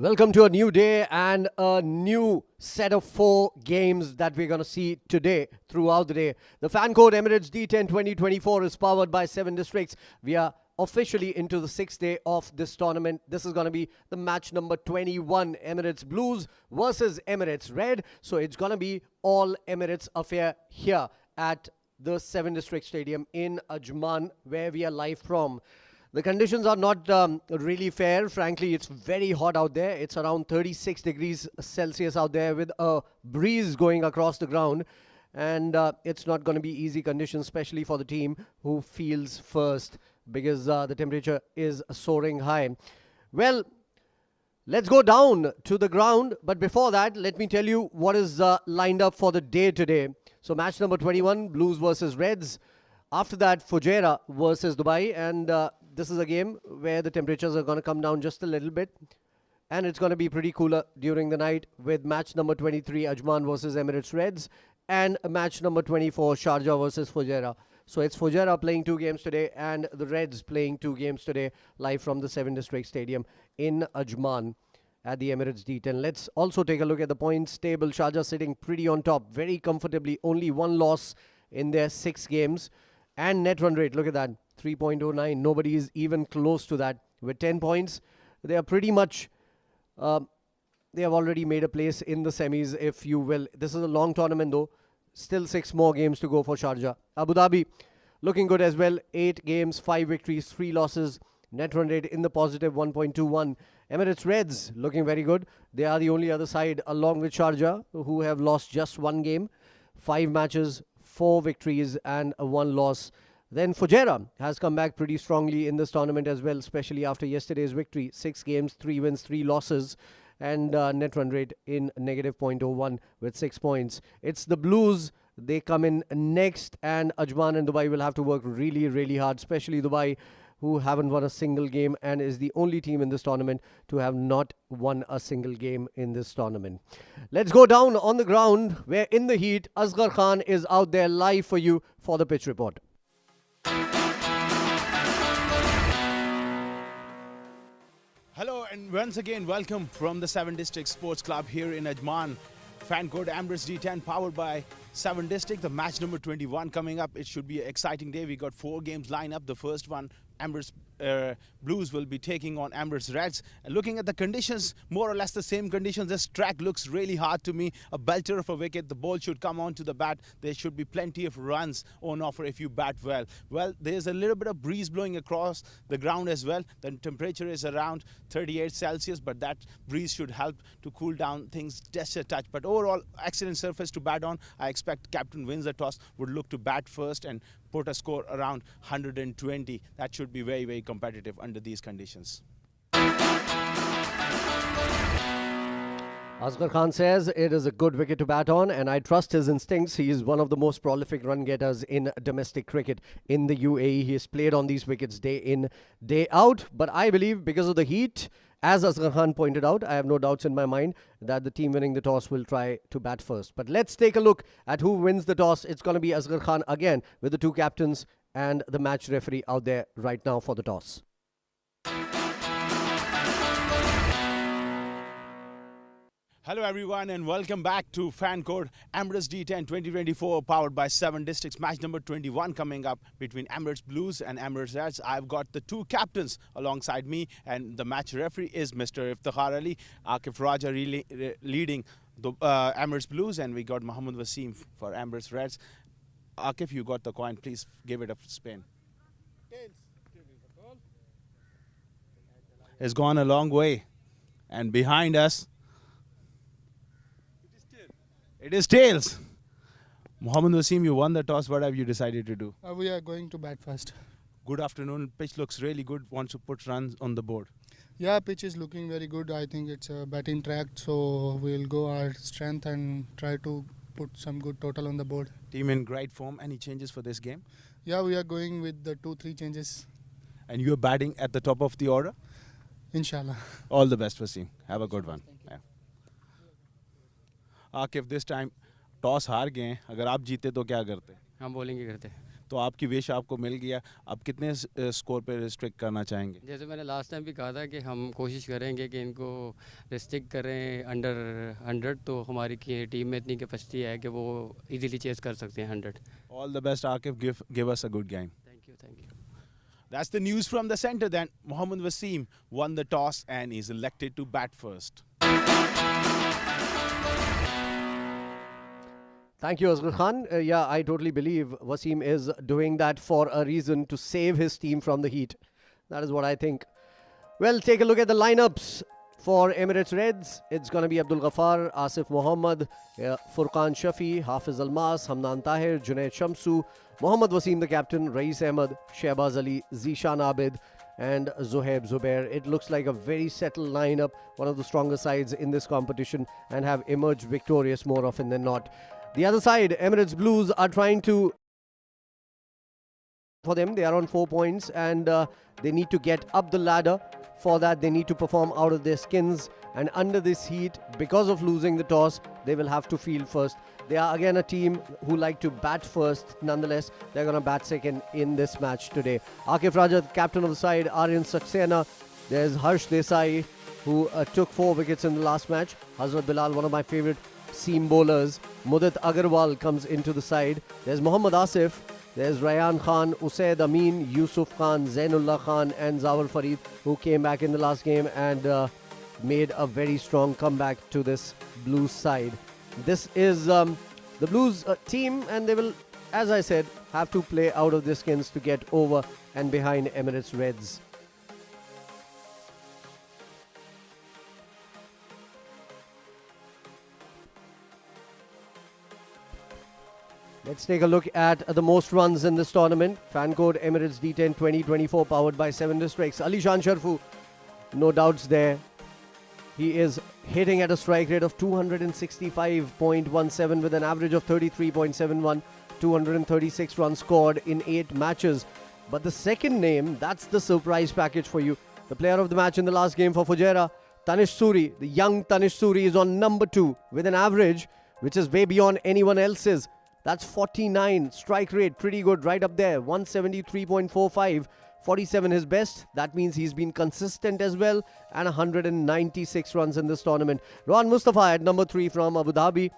Welcome to a new day and a new set of 4 games that we're going to see today throughout the day. The fan code Emirates D10 2024 is powered by 7 districts. We are officially into the 6th day of this tournament. This is going to be the match number 21, Emirates Blues versus Emirates Red. So it's going to be all Emirates affair here at the 7 district stadium in Ajman, where we are live from. The conditions are not really fair. Frankly, it's very hot out there. It's around 36 degrees Celsius out there with a breeze going across the ground. And it's not going to be easy conditions, especially for the team who fields first, because the temperature is soaring high. Well, let's go down to the ground. But before that, let me tell you what is lined up for the day today. So match number 21, Blues versus Reds. After that, Fujairah versus Dubai. And this is a game where the temperatures are going to come down just a little bit. And it's going to be pretty cooler during the night with match number 23, Ajman versus Emirates Reds. And match number 24, Sharjah versus Fujairah. So it's Fujairah playing 2 games today and the Reds playing 2 games today live from the 7 District Stadium in Ajman at the Emirates D10. Let's also take a look at the points table. Sharjah sitting pretty on top, very comfortably. Only 1 loss in their 6 games. And net run rate, look at that, 3.09. Nobody is even close to that. With 10 points, they are pretty much, they have already made a place in the semis, if you will. This is a long tournament though. Still 6 more games to go for Sharjah. Abu Dhabi looking good as well. 8 games, 5 victories, 3 losses. Net run rate in the positive, 1.21. Emirates Reds looking very good. They are the only other side along with Sharjah who have lost just 1 game. 5 matches, 4 victories and 1 loss. Then Fujairah has come back pretty strongly in this tournament as well, especially after yesterday's victory. 6 games, 3 wins, 3 losses. And net run rate in negative 0.01 with 6 points. It's the Blues. They come in next, and Ajman and Dubai will have to work really, really hard, especially Dubai, who haven't won a single game and is the only team in this tournament to have not won a single game in this tournament. Let's go down on the ground, where in the heat, Asghar Khan is out there live for you for the pitch report. Hello and once again welcome from the 7 District Sports Club here in Ajman. Fan code Emirates D10 powered by 7 District. The match number 21 coming up. It should be an exciting day. We got 4 games lined up. The first one, Emirates Blues will be taking on Emirates Reds. And looking at the conditions, more or less the same conditions. This track looks really hard to me. A belter of a wicket. The ball should come onto the bat. There should be plenty of runs on offer if you bat well. Well, there's a little bit of breeze blowing across the ground as well. The temperature is around 38 Celsius, but that breeze should help to cool down things just a touch. But overall, excellent surface to bat on. I expect captain wins the toss, would look to bat first and put a score around 120. That should be very, very competitive under these conditions. Asghar Khan says it is a good wicket to bat on, and I trust his instincts. He is one of the most prolific run getters in domestic cricket in the UAE. He has played on these wickets day in, day out. But I believe because of the heat, as Asghar Khan pointed out, I have no doubts in my mind that the team winning the toss will try to bat first. But let's take a look at who wins the toss. It's going to be Asghar Khan again with the 2 captains and the match referee out there right now for the toss. Hello everyone and welcome back to fan code Emirates D10 2024 powered by 7 Districts. Match number 21 coming up between Emirates Blues and Emirates Reds. I've got the 2 captains alongside me, and the match referee is Mr. Iftikhar Ali. Akif Raja leading the Emirates Blues, and we got Mohammad Wasim for Emirates Reds. Akif, you got the coin. Please give it a spin. It's gone a long way, and behind us it is tails. Mohammad Wasim, you won the toss. What have you decided to do? We are going to bat first. Good afternoon. Pitch looks really good. Wants to put runs on the board. Yeah, pitch is looking very good. I think it's a batting track, so we'll go our strength and try to put some good total on the board. Team in great form. Any changes for this game? Yeah, we are going with the 2-3 changes. And you're batting at the top of the order? Inshallah. All the best, Wasim. Have a good one. Akif, this time toss हार गए हैं. अगर आप जीते तो क्या करते? हम बॉलिंग ही करते. तो आपकी विश आपको मिल गया. अब कितने स्कोर पे रिस्ट्रिक्ट करना चाहेंगे? जैसे मैंने लास्ट टाइम भी कहा था कि हम कोशिश करेंगे कि इनको रिस्ट्रिक्ट करें अंडर 100, तो हमारी टीम में इतनी कैपेसिटी है कि वो इजीली चेस कर सकते हैं 100. All the best, Akif. Give us a good game. Thank you. That's the news from the center then. Mohammad Wasim won the toss and is elected to bat first. Thank you, Asghar Khan. Yeah, I totally believe Wasim is doing that for a reason, to save his team from the heat. That is what I think. Well, take a look at the lineups for Emirates Reds. It's going to be Abdul Ghaffar, Asif Mohammad, Furqan Shafi, Hafiz Almas, Hamdan Tahir, Junaid Shamsu, Mohammad Wasim, the captain, Rais Ahmed, Shehbaz Ali, Zishan Abid, and Zohaib Zubair. It looks like a very settled lineup, one of the stronger sides in this competition, and have emerged victorious more often than not. The other side, Emirates Blues, are trying to... For them, they are on 4 points, and they need to get up the ladder. For that, they need to perform out of their skins, and under this heat, because of losing the toss, they will have to field first. They are again a team who like to bat first. Nonetheless, they're going to bat second in this match today. Akif Rajat, captain of the side, Aryan Saxena. There's Harsh Desai, who took 4 wickets in the last match. Hazrat Bilal, one of my favorite seam bowlers. Mudit Agarwal comes into the side. There's Mohammad Asif. There's Rayan Khan, Usaid Amin, Yusuf Khan, Zainullah Khan, and Zawar Farid, who came back in the last game and made a very strong comeback to this Blues side. This is the Blues team, and they will, as I said, have to play out of their skins to get over and behind Emirates Reds. Let's take a look at the most runs in this tournament. Fan code Emirates D10 2024, powered by 7 Districts. Alishan Sharfu, no doubts there. He is hitting at a strike rate of 265.17 with an average of 33.71, 236 runs scored in 8 matches. But the second name, that's the surprise package for you. The player of the match in the last game for Fujairah, Tanish Suri. The young Tanish Suri is on number 2 with an average which is way beyond anyone else's. That's 49. Strike rate, pretty good, right up there. 173.45. 47 his best. That means he's been consistent as well. And 196 runs in this tournament. Rohan Mustafa at number 3 from Abu Dhabi.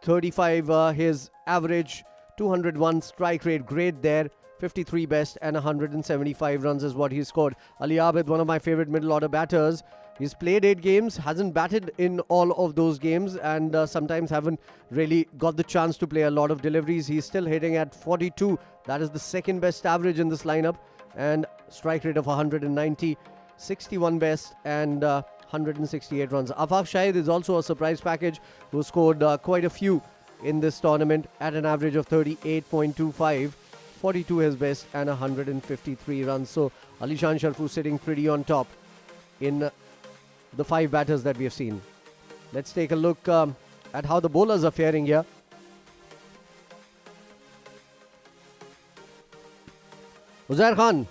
35 his average. 201 strike rate, great there. 53 best and 175 runs is what he scored. Ali Abid, one of my favorite middle order batters. He's played 8 games, hasn't batted in all of those games, and sometimes haven't really got the chance to play a lot of deliveries. He's still hitting at 42. That is the second best average in this lineup, and strike rate of 190, 61 best and 168 runs. Afaq Shahid is also a surprise package who scored quite a few in this tournament at an average of 38.25. 42 his best and 153 runs. So Alishan Sharfu sitting pretty on top in the 5 batters that we have seen. Let's take a look at how the bowlers are faring here. Uzair Khan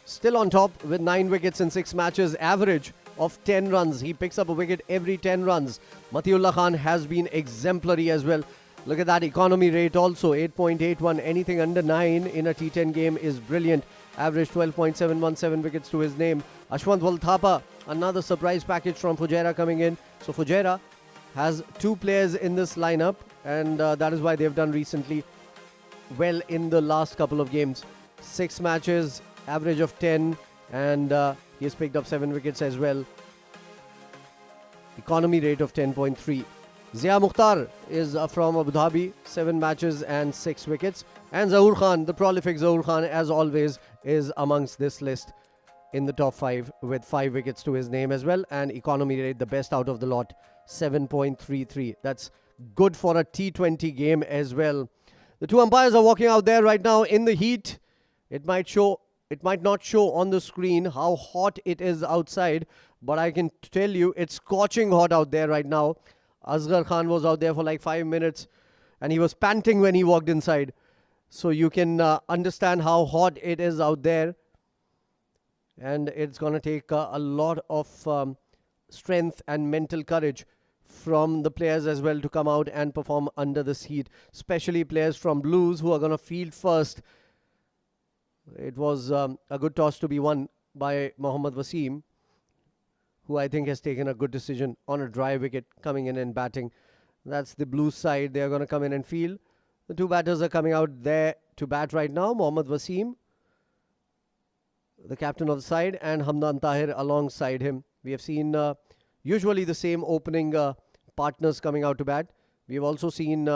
still on top with 9 wickets in 6 matches, average of 10 runs. He picks up a wicket every 10 runs. Matiullah Khan has been exemplary as well. Look at that economy rate also, 8.81. Anything under 9 in a T10 game is brilliant. Average 12.717 wickets to his name. Ashwant Walthapa, another surprise package from Fujairah coming in. So Fujairah has 2 players in this lineup, and that is why they've done recently well in the last couple of games. 6 matches, average of 10, and he has picked up 7 wickets as well. Economy rate of 10.3. Zia Mukhtar is from Abu Dhabi, 7 matches and 6 wickets. And Zahoor Khan, the prolific Zahoor Khan, as always, is amongst this list in the top 5 with 5 wickets to his name as well. And economy rate, the best out of the lot, 7.33. That's good for a T20 game as well. The 2 umpires are walking out there right now in the heat. It might not show on the screen how hot it is outside, but I can tell you it's scorching hot out there right now. Asghar Khan was out there for like 5 minutes and he was panting when he walked inside. So you can understand how hot it is out there. And it's going to take a lot of strength and mental courage from the players as well to come out and perform under this heat. Especially players from Blues who are going to field first It was a good toss to be won by Mohammad Wasim, who I think has taken a good decision on a dry wicket coming in and batting. That's the Blues side. They are going to come in and field. The two batters are coming out there to bat right now. Mohammad Wasim, the captain of the side, and Hamdan Tahir alongside him. We have seen usually the same opening partners coming out to bat. We have also seen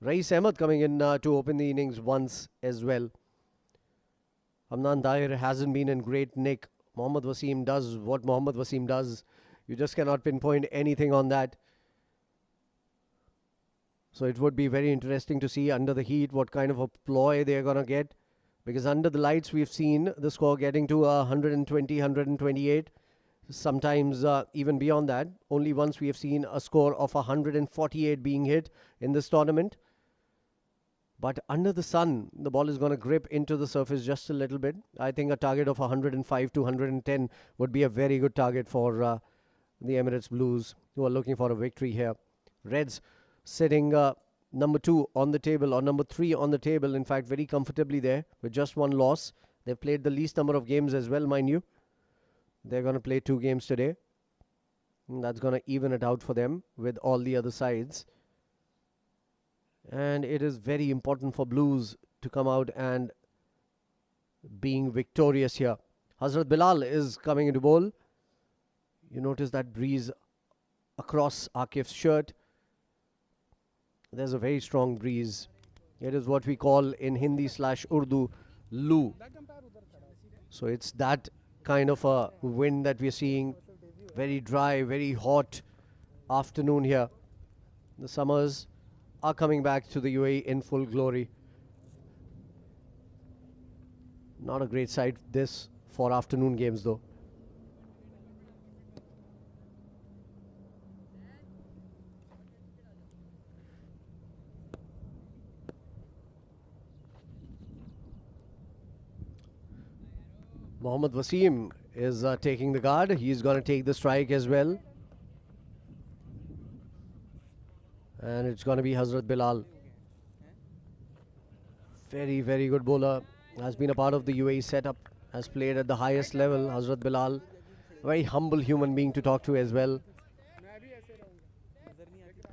Rais Ahmed coming in to open the innings once as well. Hamdan Tahir hasn't been in great nick. Mohammad Wasim does what Mohammad Wasim does. You just cannot pinpoint anything on that. So it would be very interesting to see under the heat what kind of a ploy they're going to get. Because under the lights, we've seen the score getting to 120, 128. Sometimes even beyond that. Only once we have seen a score of 148 being hit in this tournament. But under the sun, the ball is going to grip into the surface just a little bit. I think a target of 105 to 110 would be a very good target for the Emirates Blues, who are looking for a victory here. Reds sitting number 2 on the table, or number 3 on the table, in fact, very comfortably there with just one loss. They've played the least number of games as well, mind you. They're going to play 2 games today. And that's going to even it out for them with all the other sides. And it is very important for Blues to come out and being victorious here. Hazrat Bilal is coming into bowl. You notice that breeze across Akif's shirt. There's a very strong breeze. It is what we call in Hindi/Urdu Loo. So it's that kind of a wind that we're seeing. Very dry, very hot afternoon here. The summers are coming back to the UAE in full glory. Not a great sight this for afternoon games though. Mohammad Wasim is taking the guard. He's going to take the strike as well. And it's going to be Hazrat Bilal. Very, very good bowler. Has been a part of the UAE setup. Has played at the highest level. Hazrat Bilal. A very humble human being to talk to as well.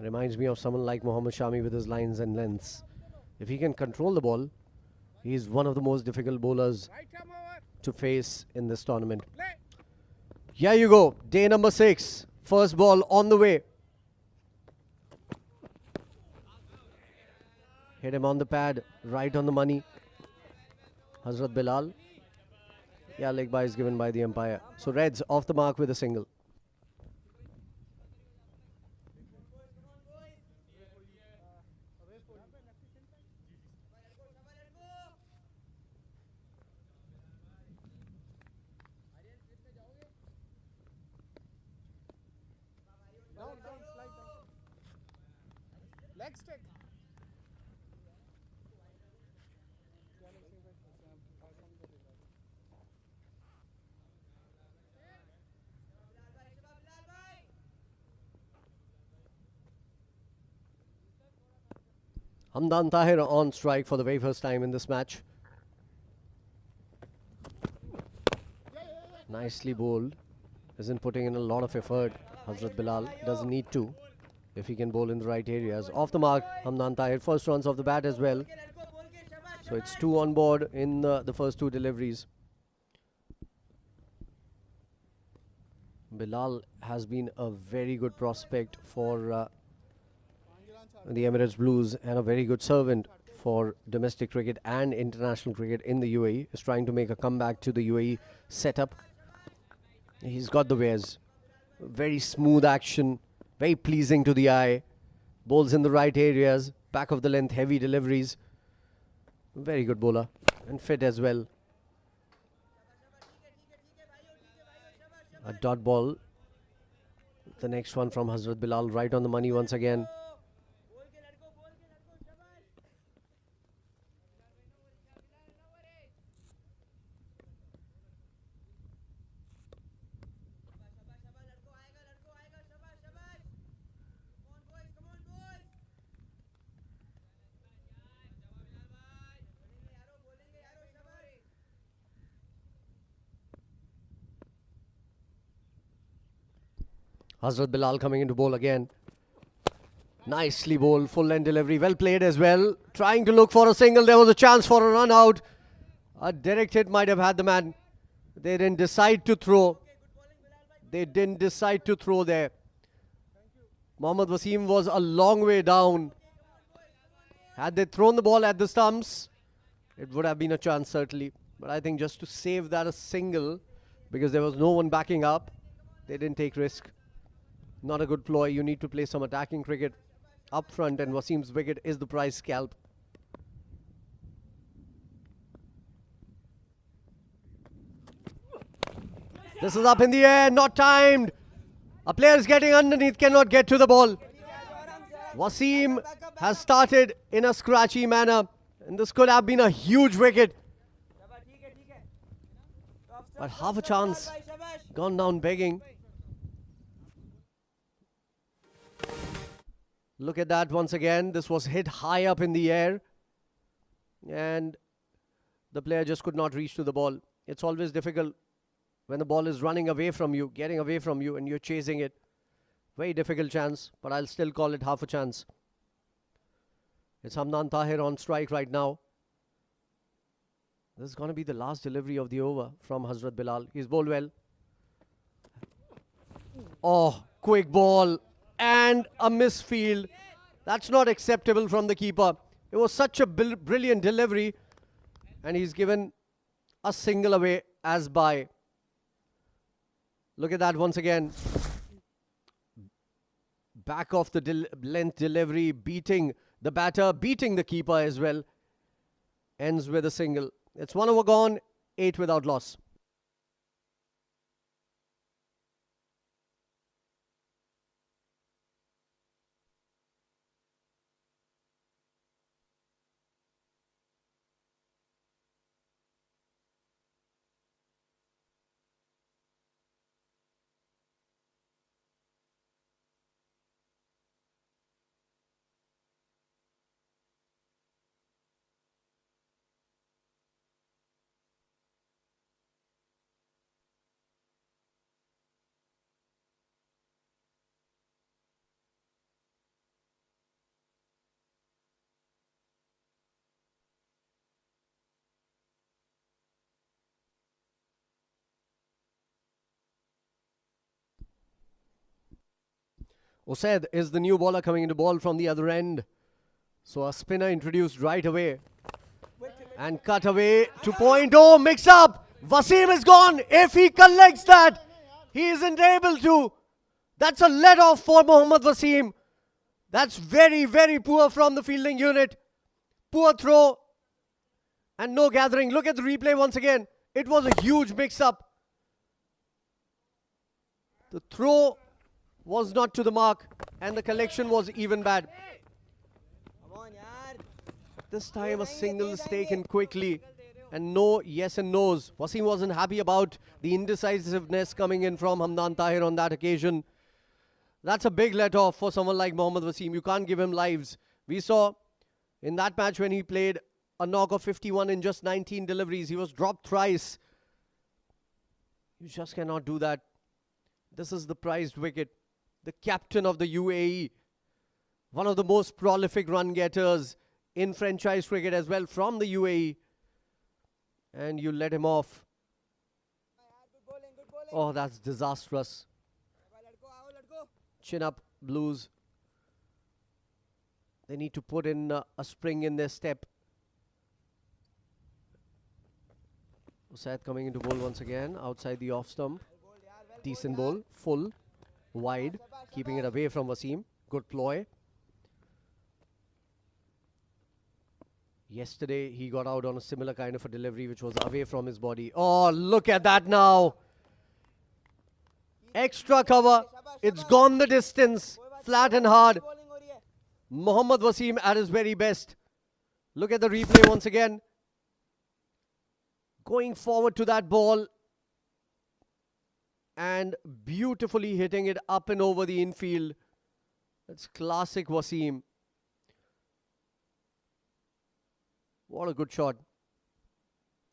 Reminds me of someone like Mohammad Shami with his lines and lengths. If he can control the ball, he's one of the most difficult bowlers to face in this tournament. Here you go. Day number 6. First ball on the way. Hit him on the pad, right on the money. Hazrat Bilal. Yeah, leg by is given by the umpire. So Reds off the mark with a single. Leg stick. Hamdan Tahir on strike for the very first time in this match. Nicely bowled. Isn't putting in a lot of effort. Hazrat Bilal doesn't need to if he can bowl in the right areas. Off the mark, Hamdan Tahir. First runs off the bat as well. So it's 2 on board in the first 2 deliveries. Bilal has been a very good prospect for the Emirates Blues and a very good servant for domestic cricket and international cricket in the UAE. Is trying to make a comeback to the UAE setup. He's got the wares. Very smooth action, very pleasing to the eye. Bowls in the right areas, back of the length, heavy deliveries. Very good bowler and fit as well. A dot ball. The next one from Hazrat Bilal, right on the money once again. Hazrat Bilal coming into bowl again. Nicely bowled, full end delivery, well played as well. Trying to look for a single, there was a chance for a run out. A direct hit might have had the man. They didn't decide to throw. They didn't decide to throw there. Mohammad Wasim was a long way down. Had they thrown the ball at the stumps, it would have been a chance certainly. But I think just to save that a single, because there was no one backing up, they didn't take risk. Not a good ploy. You need to play some attacking cricket up front, and Wasim's wicket is the prize scalp. This is up in the air, not timed. A player is getting underneath, cannot get to the ball. Wasim has started in a scratchy manner, and this could have been a huge wicket. But half a chance, gone down begging. Look at that once again. This was hit high up in the air, and the player just could not reach to the ball. It's always difficult when the ball is running away from you, getting away from you, and you're chasing it. Very difficult chance, but I'll still call it half a chance. It's Hamdan Tahir on strike right now. This is going to be the last delivery of the over from Hazrat Bilal. He's bowled well. Oh, quick ball and a misfield. That's not acceptable from the keeper. It was such a brilliant delivery, and he's given a single away as by. Look at that once again. Back off the length delivery, beating the batter, beating the keeper as well. Ends with a single. It's 1 over gone, 8 without loss. Usaid is the new bowler coming into ball from the other end. So a spinner introduced right away. And cut away to point. Oh, mix up. Wasim is gone. If he collects that, he isn't able to. That's a let off for Mohammad Wasim. That's very, very poor from the fielding unit. Poor throw. And no gathering. Look at the replay once again. It was a huge mix up. The throw was not to the mark, and the collection was even bad. This time a single is taken quickly, and no yes and no's. Wasim wasn't happy about the indecisiveness coming in from Hamdan Tahir on that occasion. That's a big let-off for someone like Mohammad Wasim. You can't give him lives. We saw in that match when he played a knock of 51 in just 19 deliveries. He was dropped thrice. You just cannot do that. This is the prized wicket. The captain of the UAE, one of the most prolific run getters in franchise cricket as well from the UAE, and you let him off. Oh, that's disastrous. Chin up, Blues. They need to put in a spring in their step. Usaid coming into bowl once again, outside the off stump. Decent bowl, full, wide, keeping it away from Wasim. Good ploy. Yesterday, he got out on a similar kind of a delivery, which was away from his body. Oh, look at that now. Extra cover. It's gone the distance. Flat and hard. Mohammad Wasim at his very best. Look at the replay once again. Going forward to that ball. And beautifully hitting it up and over the infield. That's classic Wasim. What a good shot.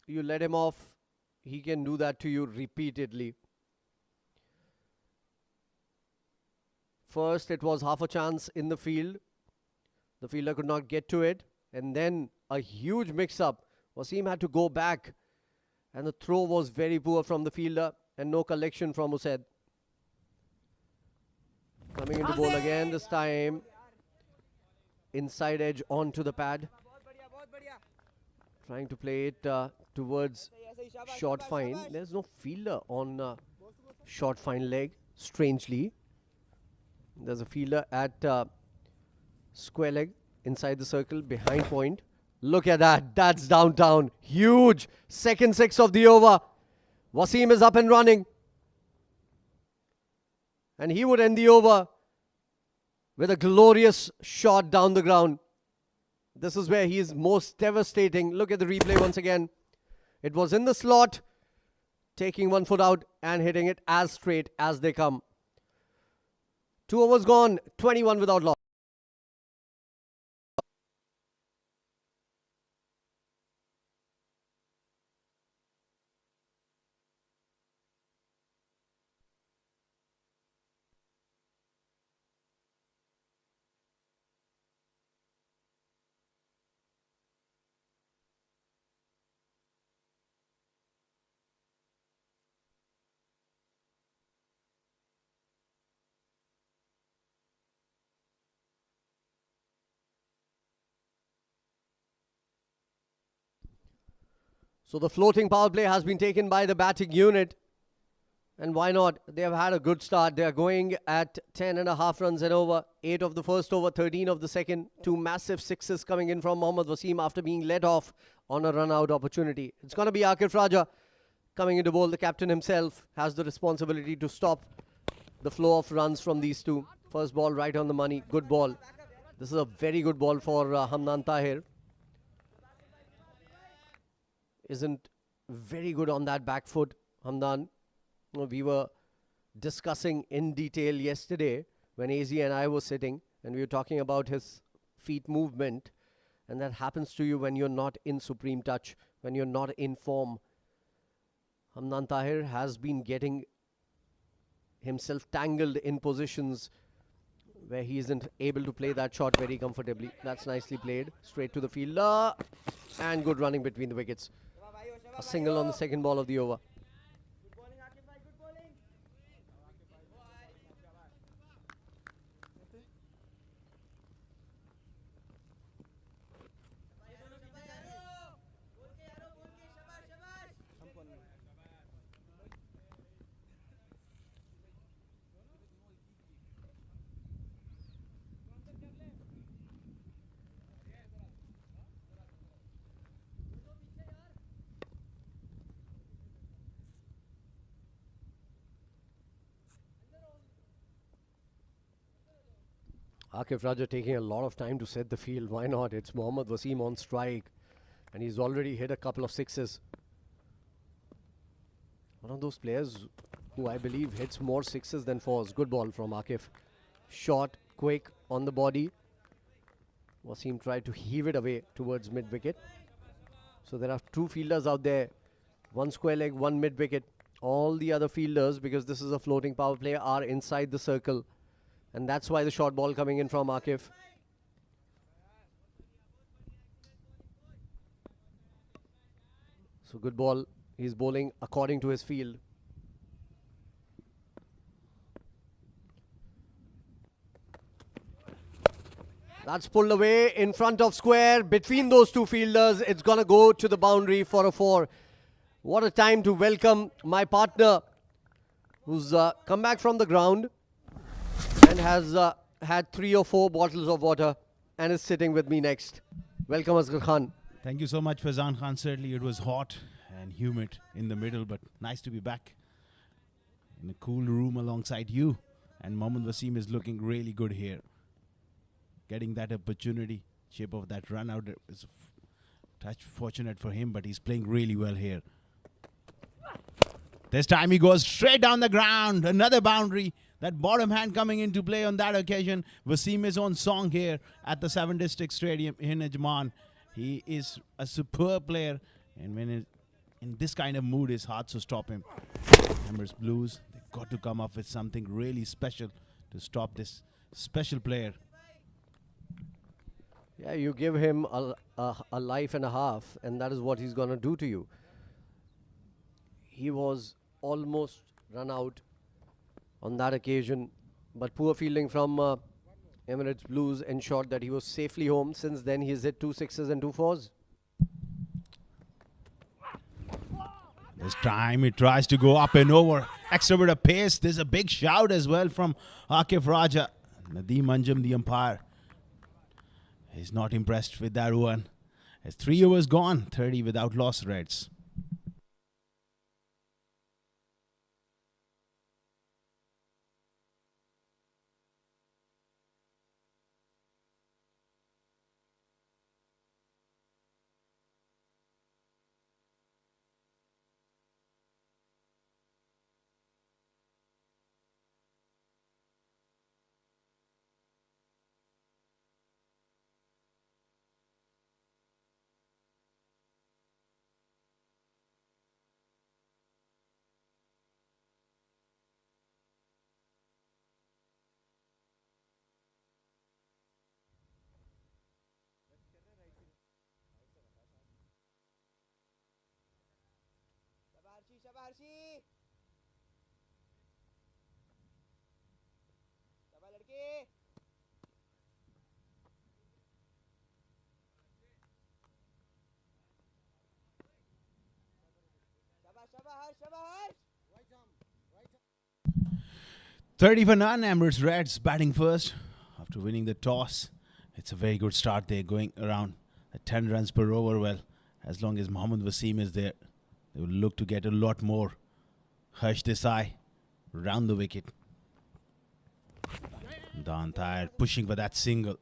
You let him off, he can do that to you repeatedly. First, it was half a chance in the field. The fielder could not get to it. And then a huge mix-up. Wasim had to go back. And the throw was very poor from the fielder. And no collection from Usaid. Coming into ball again this time. Inside edge onto the pad. Trying to play it towards short fine. There's no fielder on short fine leg, strangely. There's a fielder at square leg inside the circle behind point. Look at that. That's downtown. Huge. Second six of the over. Wasim is up and running. And he would end the over with a glorious shot down the ground. This is where he is most devastating. Look at the replay once again. It was in the slot, taking 1 foot out and hitting it as straight as they come. 2 overs gone, 21 without loss. So the floating power play has been taken by the batting unit. And why not? They have had a good start. They are going at 10.5 runs and over. 8 of the first over, 13 of the second. 2 massive sixes coming in from Mohammad Wasim after being led off on a run-out opportunity. It's going to be Akif Raja coming into bowl. The captain himself has the responsibility to stop the flow of runs from these two. First ball right on the money. Good ball. This is a very good ball for Hamdan Tahir. Isn't very good on that back foot, Hamdan. We were discussing in detail yesterday when AZ and I were sitting, and we were talking about his feet movement, and that happens to you when you're not in supreme touch, when you're not in form. Hamdan Tahir has been getting himself tangled in positions where he isn't able to play that shot very comfortably. That's nicely played, straight to the fielder, and good running between the wickets. A single on the second ball of the over. Akif Raja taking a lot of time to set the field. Why not? It's Mohammad Wasim on strike. And he's already hit a couple of sixes. One of those players who I believe hits more sixes than fours. Good ball from Akif. Short, quick, on the body. Wasim tried to heave it away towards mid-wicket. So there are 2 fielders out there. 1 square leg, 1 mid-wicket. All the other fielders, because this is a floating power play, are inside the circle. And that's why the short ball coming in from Akif. So good ball. He's bowling according to his field. That's pulled away in front of square. Between those 2 fielders, it's going to go to the boundary for a 4. What a time to welcome my partner, who's come back from the ground and has had 3 or 4 bottles of water and is sitting with me next. Welcome, Asghar Khan. Thank you so much, Faizan Khan. Certainly it was hot and humid in the middle, but nice to be back in a cool room alongside you. And Mohammad Wasim is looking really good here. Getting that opportunity, shape of that run out is touch fortunate for him, but he's playing really well here. This time he goes straight down the ground. Another boundary. That bottom hand coming into play on that occasion. Wasim is on song here at the 7 District Stadium in Ajman. He is a superb player, and when in this kind of mood, it's hard to stop him. Emirates Blues, they've got to come up with something really special to stop this special player. Yeah, you give him a life and a half, and that is what he's going to do to you. He was almost run out on that occasion, but poor fielding from Emirates Blues ensured that he was safely home. Since then, he's hit 2 sixes and 2 fours. This time it tries to go up and over. Extra bit of pace. There's a big shout as well from Akif Raja. Nadeem Anjum, the umpire, is not impressed with that one. As 3 overs gone, 30 without loss, Reds. $30 for none. Emirates Reds batting first after winning the toss. It's a very good start. They're going around at 10 runs per over. Well, as long as Mohammad Wasim is there, they will look to get a lot more. Harsh Desai round the wicket. Don tired, pushing for that single.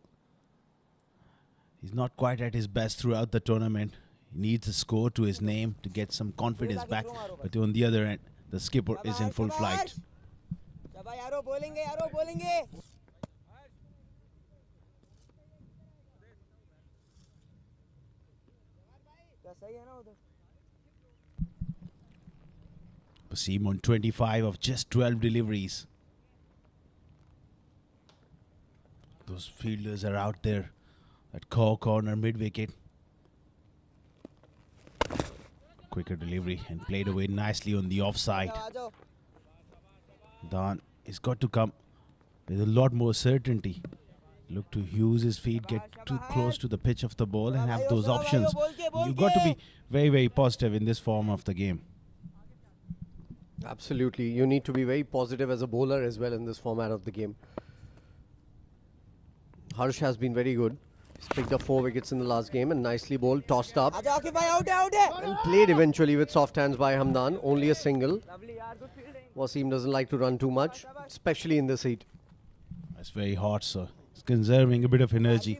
He's not quite at his best throughout the tournament. He needs a score to his name to get some confidence back. But on the other end, the skipper is in full flight. Wasim on 25 of just 12 deliveries. Those fielders are out there at corner mid-wicket. Quicker delivery and played away nicely on the offside. Don has got to come with a lot more certainty. Look to use his feet, get too close to the pitch of the ball and have those options. You've got to be very, very positive in this form of the game. Absolutely. You need to be very positive as a bowler as well in this format of the game. Harsh has been very good. He's picked up 4 wickets in the last game and nicely bowled, tossed up. And played eventually with soft hands by Hamdan. Only a single. Wasim doesn't like to run too much, especially in this heat. It's very hot, so it's conserving a bit of energy.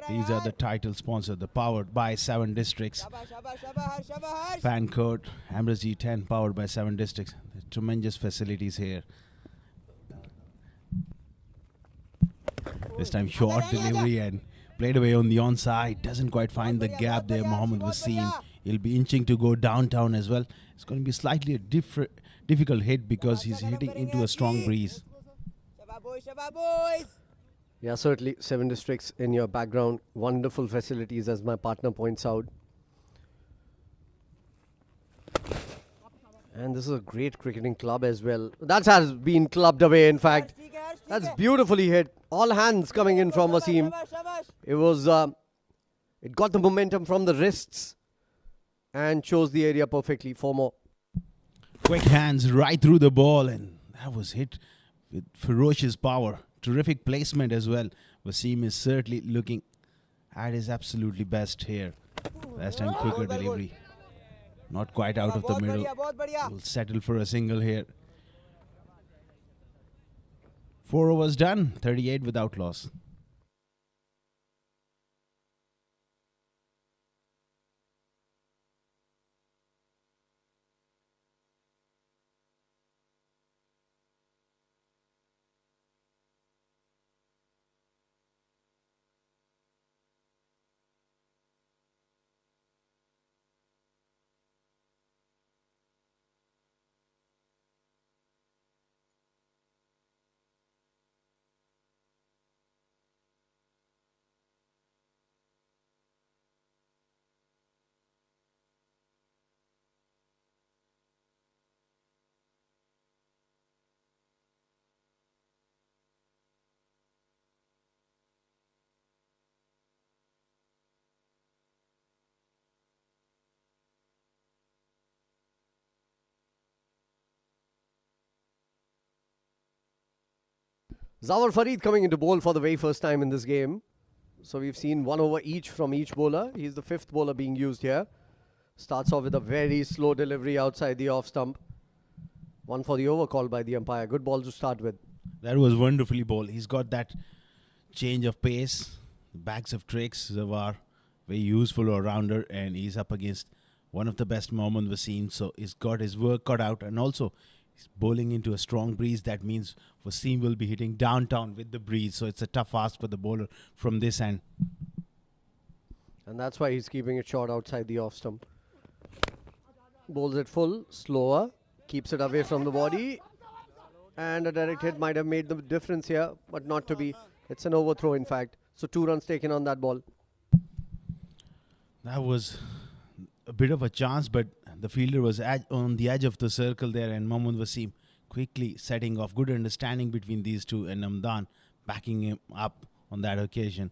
These are the title sponsors, the powered by 7 districts. Fan code Emirates D10 powered by 7 districts. There's tremendous facilities here. This time short delivery and played away on the onside. Doesn't quite find the gap there, Mohammad Wasim. He'll be inching to go downtown as well. It's going to be slightly a difficult hit because he's hitting into a strong breeze. Yeah, certainly 7 districts in your background. Wonderful facilities, as my partner points out. And this is a great cricketing club as well. That has been clubbed away, in fact. That's beautifully hit. All hands coming in from Wasim. It was, it got the momentum from the wrists and chose the area perfectly. 4 more. Quick hands right through the ball, and that was hit with ferocious power. Terrific placement as well. Wasim is certainly looking at his absolutely best here. Last time quicker delivery. Not quite out of the middle. Will settle for a single here. 4 overs done. 38 without loss. Zawar Farid coming into bowl for the very first time in this game. So we've seen 1 over each from each bowler. He's the 5th bowler being used here. Starts off with a very slow delivery outside the off stump. One for the over called by the umpire. Good ball to start with. That was wonderfully bowled. He's got that change of pace, bags of tricks. Zawar, very useful all-rounder, and he's up against one of the best Mohammad Wasim. So he's got his work cut out, and also he's bowling into a strong breeze. That means Wasim will be hitting downtown with the breeze. So it's a tough ask for the bowler from this end. And that's why he's keeping it short outside the off stump. Bowls it full, slower, keeps it away from the body. And a direct hit might have made the difference here, but not to be. It's an overthrow, in fact. So 2 runs taken on that ball. That was a bit of a chance, but the fielder was on the edge of the circle there, and Mohammad Wasim quickly setting off. Good understanding between these two, and Namdan backing him up on that occasion.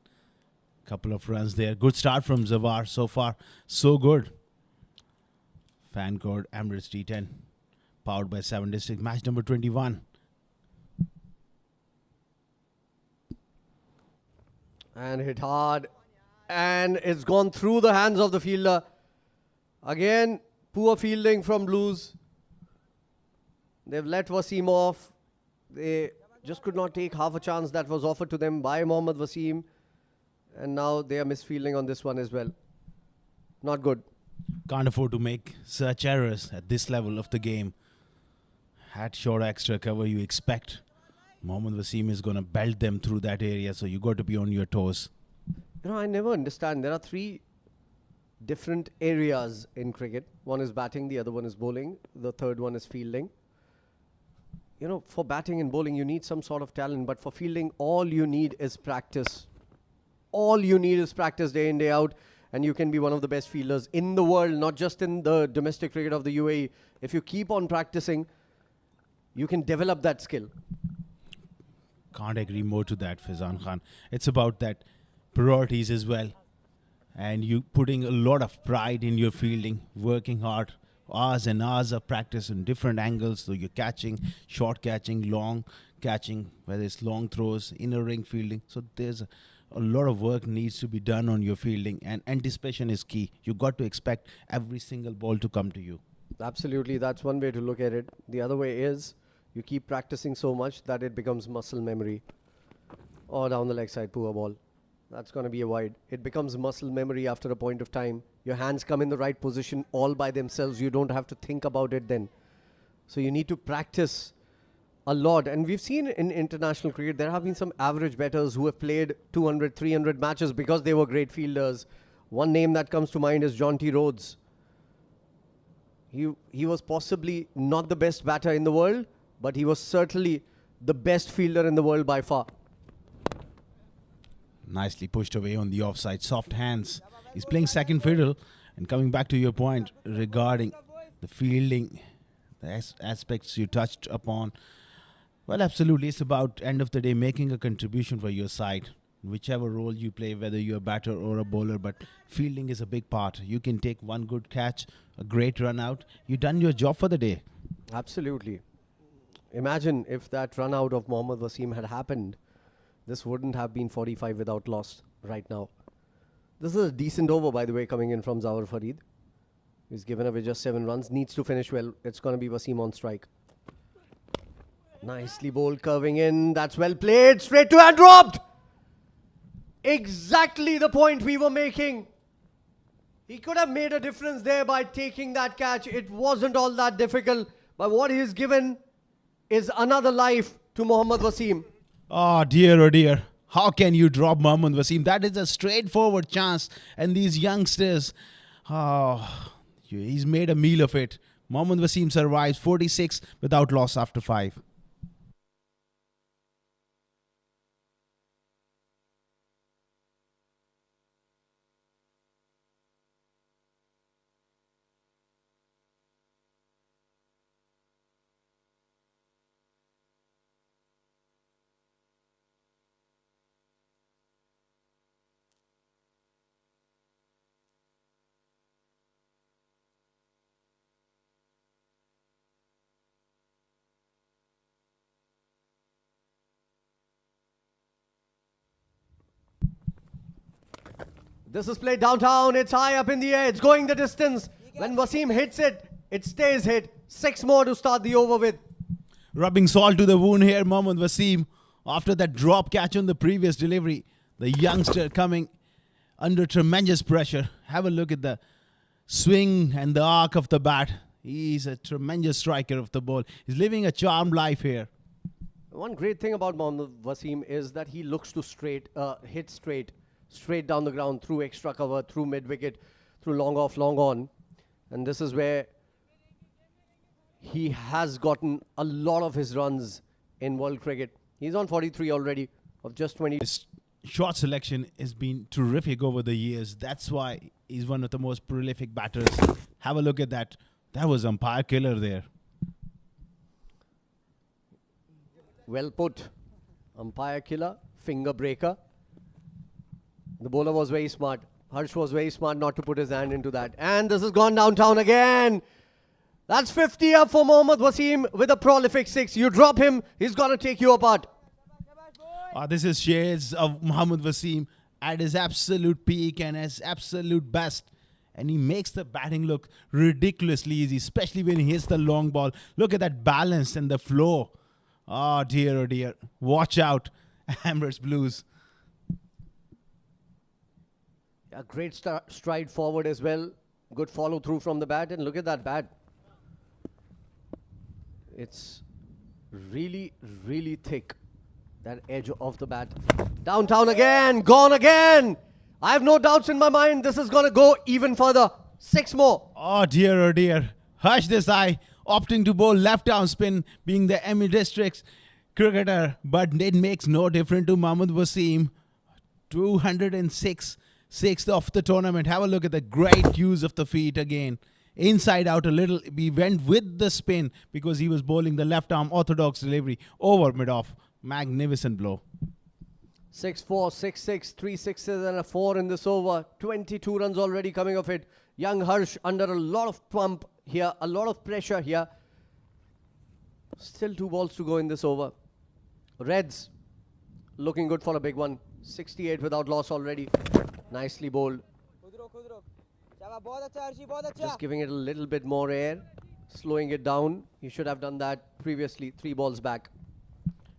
Couple of runs there. Good start from Zawar. So far, so good. Fan code Emirates D10, powered by 7 District. Match number 21. And hit hard. And it's gone through the hands of the fielder. Again, poor fielding from Blues. They've let Wasim off. They just could not take half a chance that was offered to them by Mohammad Wasim. And now they are misfielding on this one as well. Not good. Can't afford to make such errors at this level of the game. Had short extra cover, you expect Mohammad Wasim is going to belt them through that area, so you got to be on your toes. You know, I never understand. There are 3 different areas in cricket. One is batting, the other one is bowling, the third one is fielding. You know, for batting and bowling, you need some sort of talent, but for fielding, all you need is practice. All you need is practice day in, day out, and you can be one of the best fielders in the world, not just in the domestic cricket of the UAE. If you keep on practicing, you can develop that skill. Can't agree more to that, Faizan Khan. It's about that priorities as well. And you putting a lot of pride in your fielding, working hard, hours and hours of practice in different angles. So you're catching, short catching, long catching, whether it's long throws, inner ring fielding. So there's a lot of work needs to be done on your fielding, and anticipation is key. You got to expect every single ball to come to you. Absolutely, that's one way to look at it. The other way is you keep practicing so much that it becomes muscle memory. Or down the leg side, poor ball. That's going to be a wide. It becomes muscle memory after a point of time. Your hands come in the right position all by themselves. You don't have to think about it then. So you need to practice a lot. And we've seen in international cricket, there have been some average batters who have played 200, 300 matches because they were great fielders. One name that comes to mind is John T. Rhodes. He was possibly not the best batter in the world, but he was certainly the best fielder in the world by far. Nicely pushed away on the offside. Soft hands. He's playing second fiddle. And coming back to your point regarding the fielding, the aspects you touched upon. Well, absolutely. It's about, end of the day, making a contribution for your side. Whichever role you play, whether you're a batter or a bowler. But fielding is a big part. You can take one good catch, a great run out. You've done your job for the day. Absolutely. Imagine if that run out of Mohammad Wasim had happened. This wouldn't have been 45 without loss right now. This is a decent over, by the way, coming in from Zawar Farid. He's given away just 7 runs. Needs to finish well. It's going to be Wasim on strike. Nicely bowled, curving in. That's well played. Straight to and dropped. Exactly the point we were making. He could have made a difference there by taking that catch. It wasn't all that difficult. But what he's given is another life to Mohammad Wasim. Oh dear. How can you drop Mohammad Wasim? That is a straightforward chance. And these youngsters, he's made a meal of it. Mohammad Wasim survives 46 without loss after 5. This is played downtown. It's high up in the air. It's going the distance. When Wasim hits it, it stays hit. 6 more to start the over with. Rubbing salt to the wound here, Mohammad Wasim. After that drop catch on the previous delivery, the youngster coming under tremendous pressure. Have a look at the swing and the arc of the bat. He's a tremendous striker of the ball. He's living a charmed life here. One great thing about Mohammad Wasim is that he looks to hit straight down the ground, through extra cover, through mid-wicket, through long off, long on. And this is where he has gotten a lot of his runs in world cricket. He's on 43 already of just 20. His shot selection has been terrific over the years. That's why he's one of the most prolific batters. Have a look at that. That was umpire killer there. Well put. Umpire killer, finger breaker. The bowler was very smart. Harsh was very smart not to put his hand into that. And this has gone downtown again. That's 50 up for Mohammad Wasim with a prolific 6. You drop him, he's going to take you apart. This is shades of Mohammad Wasim at his absolute peak and his absolute best. And he makes the batting look ridiculously easy, especially when he hits the long ball. Look at that balance and the flow. Oh dear. Watch out, Emirates Blues. A great stride forward as well. Good follow through from the bat. And look at that bat. It's really, really thick, that edge of the bat. Downtown again. Gone again. I have no doubts in my mind. This is going to go even further. 6 more. Oh dear. Hush Desai opting to bowl left arm spin, being the Emirates Districts cricketer. But it makes no difference to Mohammad Wasim. 206 sixth of the tournament. Have a look at the great use of the feet again. Inside out a little. He went with the spin because he was bowling the left arm orthodox delivery over mid-off. Magnificent blow. 6-4, 6-6, 3 sixes and a 4 in this over. 22 runs already coming of it. Young Harsh under a lot of pump here, a lot of pressure here. Still 2 balls to go in this over. Reds looking good for a big one. 68 without loss already. Nicely bowled. Just giving it a little bit more air, slowing it down. He should have done that previously, 3 balls back.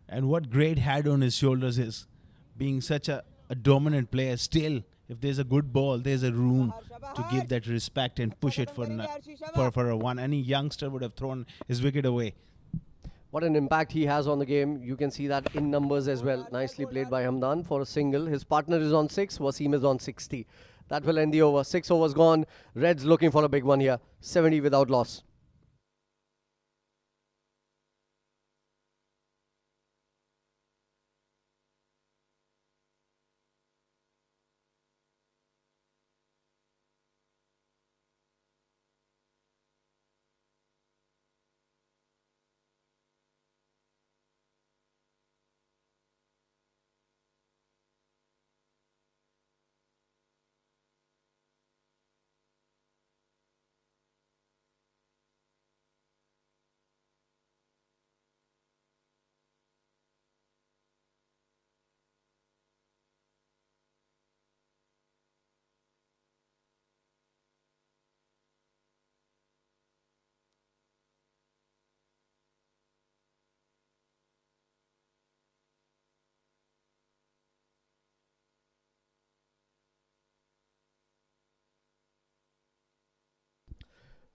And what great head on his shoulders is, being such a dominant player. Still, if there's a good ball, there's a room to give that respect and push it for a one. Any youngster would have thrown his wicket away. What an impact he has on the game. You can see that in numbers as well. Nicely played by Hamdan for a single. His partner is on 6. Wasim is on 60. That will end the over. 6 overs gone. Reds looking for a big one here. 70 without loss.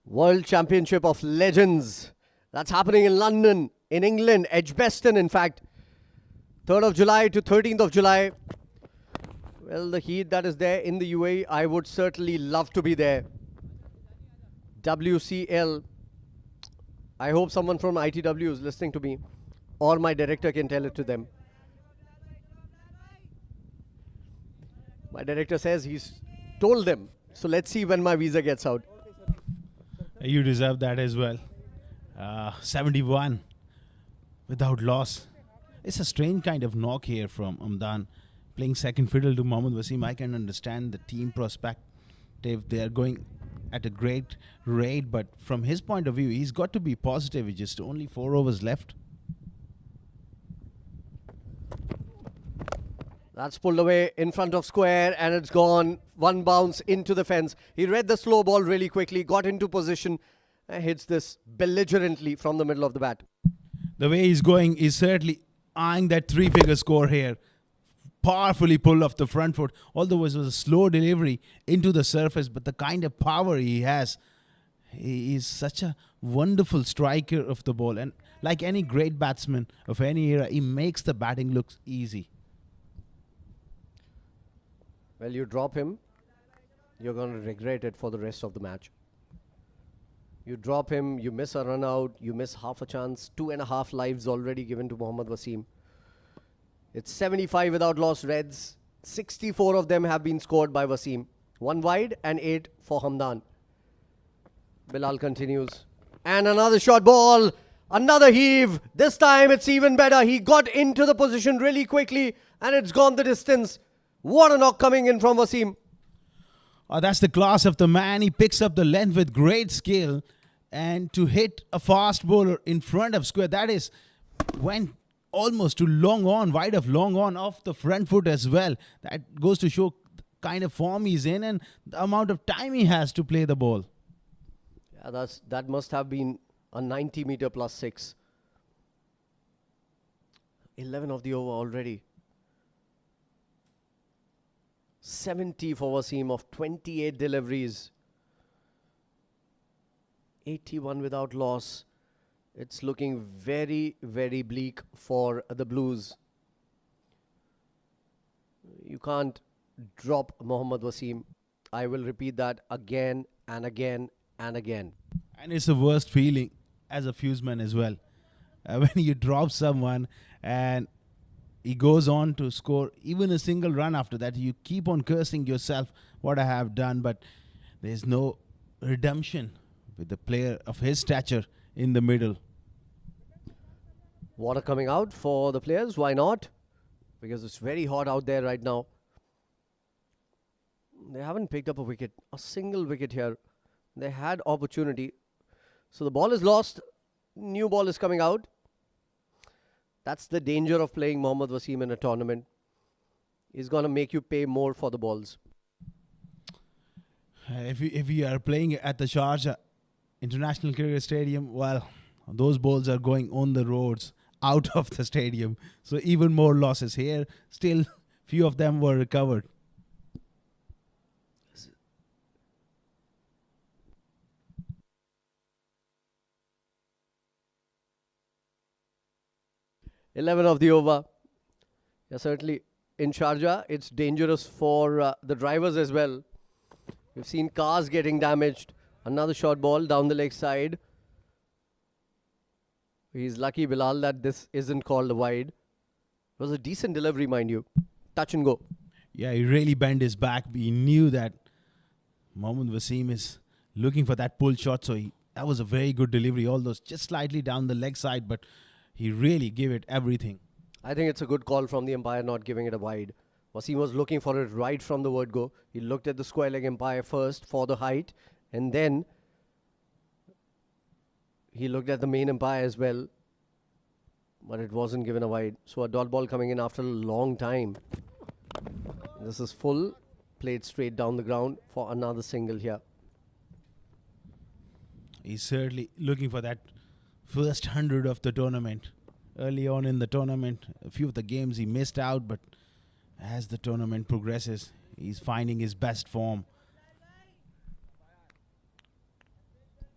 World Championship of Legends. That's happening in London, in England, Edgbaston in fact. 3rd of July to 13th of July. Well, the heat that is there in the UAE, I would certainly love to be there. WCL. I hope someone from ITW is listening to me, or my director can tell it to them. My director says he's told them. So let's see when my visa gets out. You deserve that as well. 71 without loss. It's a strange kind of knock here from Hamdan. Playing second fiddle to Mohammad Wasim. I can understand the team perspective. They are going at a great rate, but from his point of view, he's got to be positive. It's just only 4 overs left. That's pulled away in front of square and it's gone. One bounce into the fence. He read the slow ball really quickly, got into position and hits this belligerently from the middle of the bat. The way he's going is certainly eyeing that three-figure score here. Powerfully pulled off the front foot, although it was a slow delivery into the surface, but the kind of power he has, he is such a wonderful striker of the ball, and like any great batsman of any era, he makes the batting look easy. Well, you drop him, you're going to regret it for the rest of the match. You drop him, you miss a run out, you miss half a chance, 2.5 lives already given to Mohammad Wasim. It's 75 without loss Reds. 64 of them have been scored by Wasim. 1 wide and 8 for Hamdan. Bilal continues. And another short ball. Another heave. This time it's even better. He got into the position really quickly and it's gone the distance. What a knock coming in from Wasim. Oh, that's the class of the man. He picks up the length with great skill. And to hit a fast bowler in front of square, that is went almost to long on, wide of long on, off the front foot as well. That goes to show the kind of form he's in and the amount of time he has to play the ball. Yeah, that must have been a 90-meter plus 6. 11 of the over already. 70 for Wasim of 28 deliveries. 81 without loss. It's looking very, very bleak for the Blues. You can't drop Mohammad Wasim. I will repeat that again and again and again. And it's the worst feeling as a fuseman as well. When you drop someone and he goes on to score even a single run after that, you keep on cursing yourself, what I have done, but there's no redemption with the player of his stature in the middle. Water coming out for the players. Why not? Because it's very hot out there right now. They haven't picked up a single wicket here. They had opportunity. So the ball is lost. New ball is coming out. That's the danger of playing Mohammad Wasim in a tournament. He's going to make you pay more for the balls. If you are playing at the Sharjah International Cricket Stadium, well, those balls are going on the roads out of the stadium. So even more losses here. Still, few of them were recovered. $11 of the over. Yeah, certainly in Sharjah, it's dangerous for the drivers as well. We've seen cars getting damaged. Another short ball down the leg side. He's lucky, Bilal, that this isn't called a wide. It was a decent delivery, mind you. Touch and go. Yeah, he really bent his back. He knew that Mohammad Wasim is looking for that pull shot. So that was a very good delivery. Although just slightly down the leg side, but he really gave it everything. I think it's a good call from the umpire not giving it a wide. Wasim was looking for it right from the word go. He looked at the square leg umpire first for the height. And then he looked at the main umpire as well. But it wasn't given a wide. So a dot ball coming in after a long time. This is full. Played straight down the ground for another single here. He's certainly looking for that first 100 of the tournament. Early on in the tournament, a few of the games he missed out, but as the tournament progresses, he's finding his best form.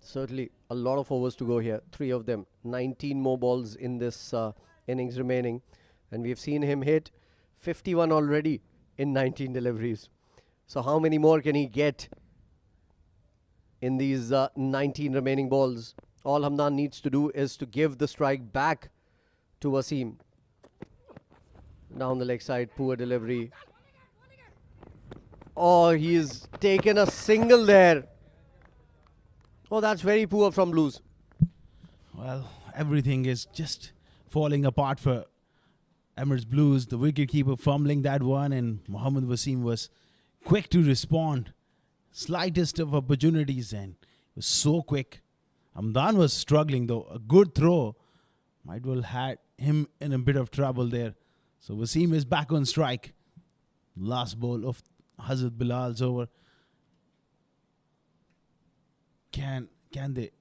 Certainly a lot of overs to go here. 3 of them. 19 more balls in this innings remaining. And we've seen him hit 51 already in 19 deliveries. So how many more can he get in these 19 remaining balls? All Hamdan needs to do is to give the strike back to Wasim. Down the leg side, poor delivery. Oh, he's taken a single there. Oh, that's very poor from Blues. Well, everything is just falling apart for Emirates Blues. The wicketkeeper fumbling that one, and Mohammad Wasim was quick to respond. Slightest of opportunities, and was so quick. Hamdan was struggling though. A good throw might well had him in a bit of trouble there. So Wasim is back on strike. Last ball of Hazrat Bilal's over. Can they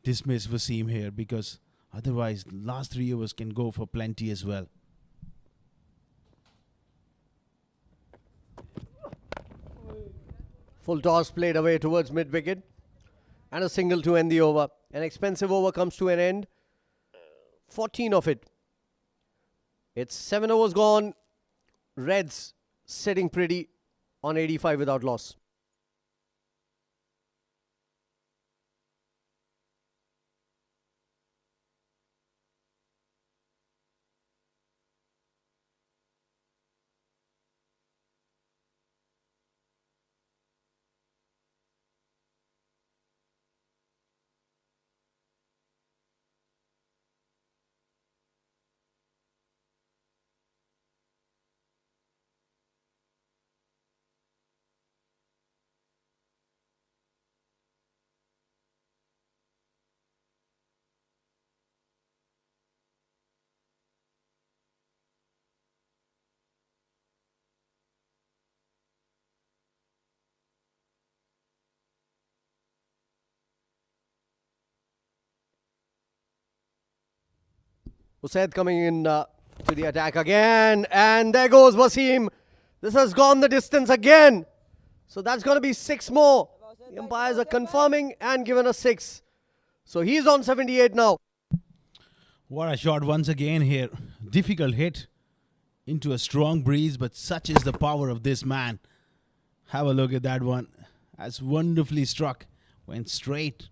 dismiss Wasim here? Because otherwise, last 3 overs can go for plenty as well. Full toss played away towards mid-wicket. And a single to end the over. An expensive over comes to an end. 14 of it. It's 7 overs gone. Reds sitting pretty on 85 without loss. Usaid coming in to the attack again. And there goes Wasim. This has gone the distance again. So that's going to be 6 more. The umpires are confirming and given a 6. So he's on 78 now. What a shot once again here. Difficult hit into a strong breeze, but such is the power of this man. Have a look at that one. That's wonderfully struck. Went straight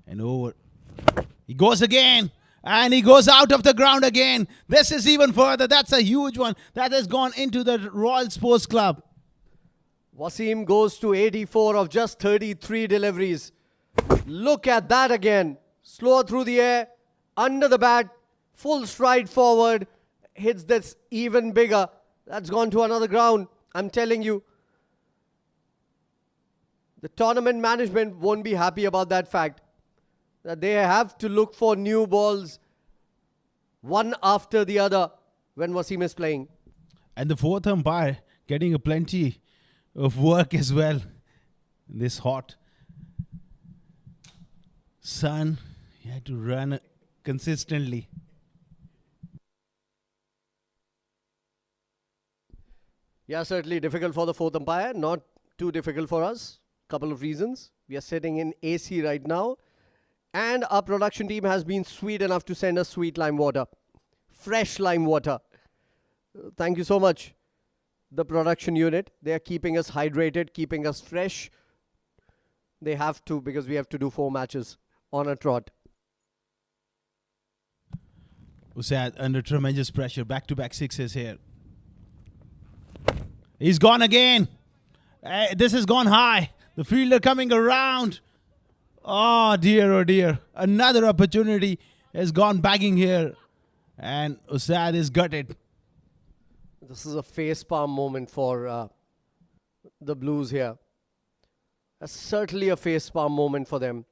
and over. He goes again. And he goes out of the ground again. This is even further. That's a huge one. That has gone into the Royal Sports Club. Wasim goes to 84 of just 33 deliveries. Look at that again. Slower through the air, under the bat, full stride forward. Hits this even bigger. That's gone to another ground. I'm telling you. The tournament management won't be happy about that fact. That they have to look for new balls one after the other when Wasim is playing. And the fourth umpire getting a plenty of work as well in this hot sun. He had to run consistently. Yeah, certainly difficult for the fourth umpire. Not too difficult for us. Couple of reasons. We are sitting in AC right now. And our production team has been sweet enough to send us sweet lime water. Fresh lime water. Thank you so much. The production unit. They are keeping us hydrated, keeping us fresh. They have to, because we have to do 4 matches on a trot. Usaid under tremendous pressure. Back-to-back sixes here. He's gone again. This has gone high. The fielder coming around. Oh dear. Another opportunity has gone bagging here. And Usaid is gutted. This is a face-palm moment for the Blues here. That's certainly a face-palm moment for them.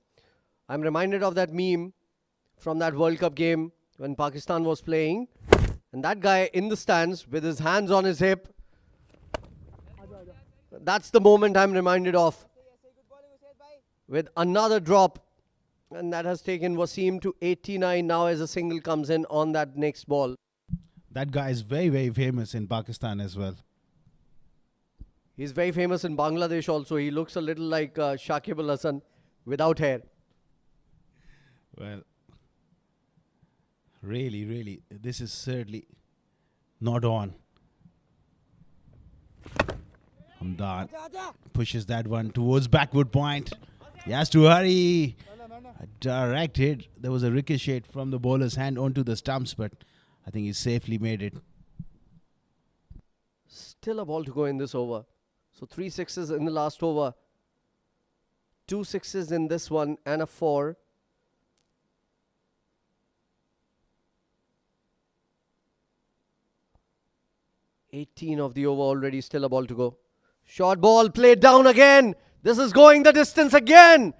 I'm reminded of that meme from that World Cup game when Pakistan was playing. And that guy in the stands with his hands on his hip. That's the moment I'm reminded of. With another drop. And that has taken Wasim to 89 now as a single comes in on that next ball. That guy is very, very famous in Pakistan as well. He's very famous in Bangladesh also. He looks a little like Shakib Al Hasan without hair. Well, really, this is certainly not on. Hamdan pushes that one towards backward point. He has to hurry. A direct hit. There was a ricochet from the bowler's hand onto the stumps, but I think he safely made it. Still a ball to go in this over. So 3 sixes in the last over. 2 sixes in this one and a 4. (18 of the over already, still a ball to go. Short ball played down again. This is going the distance again.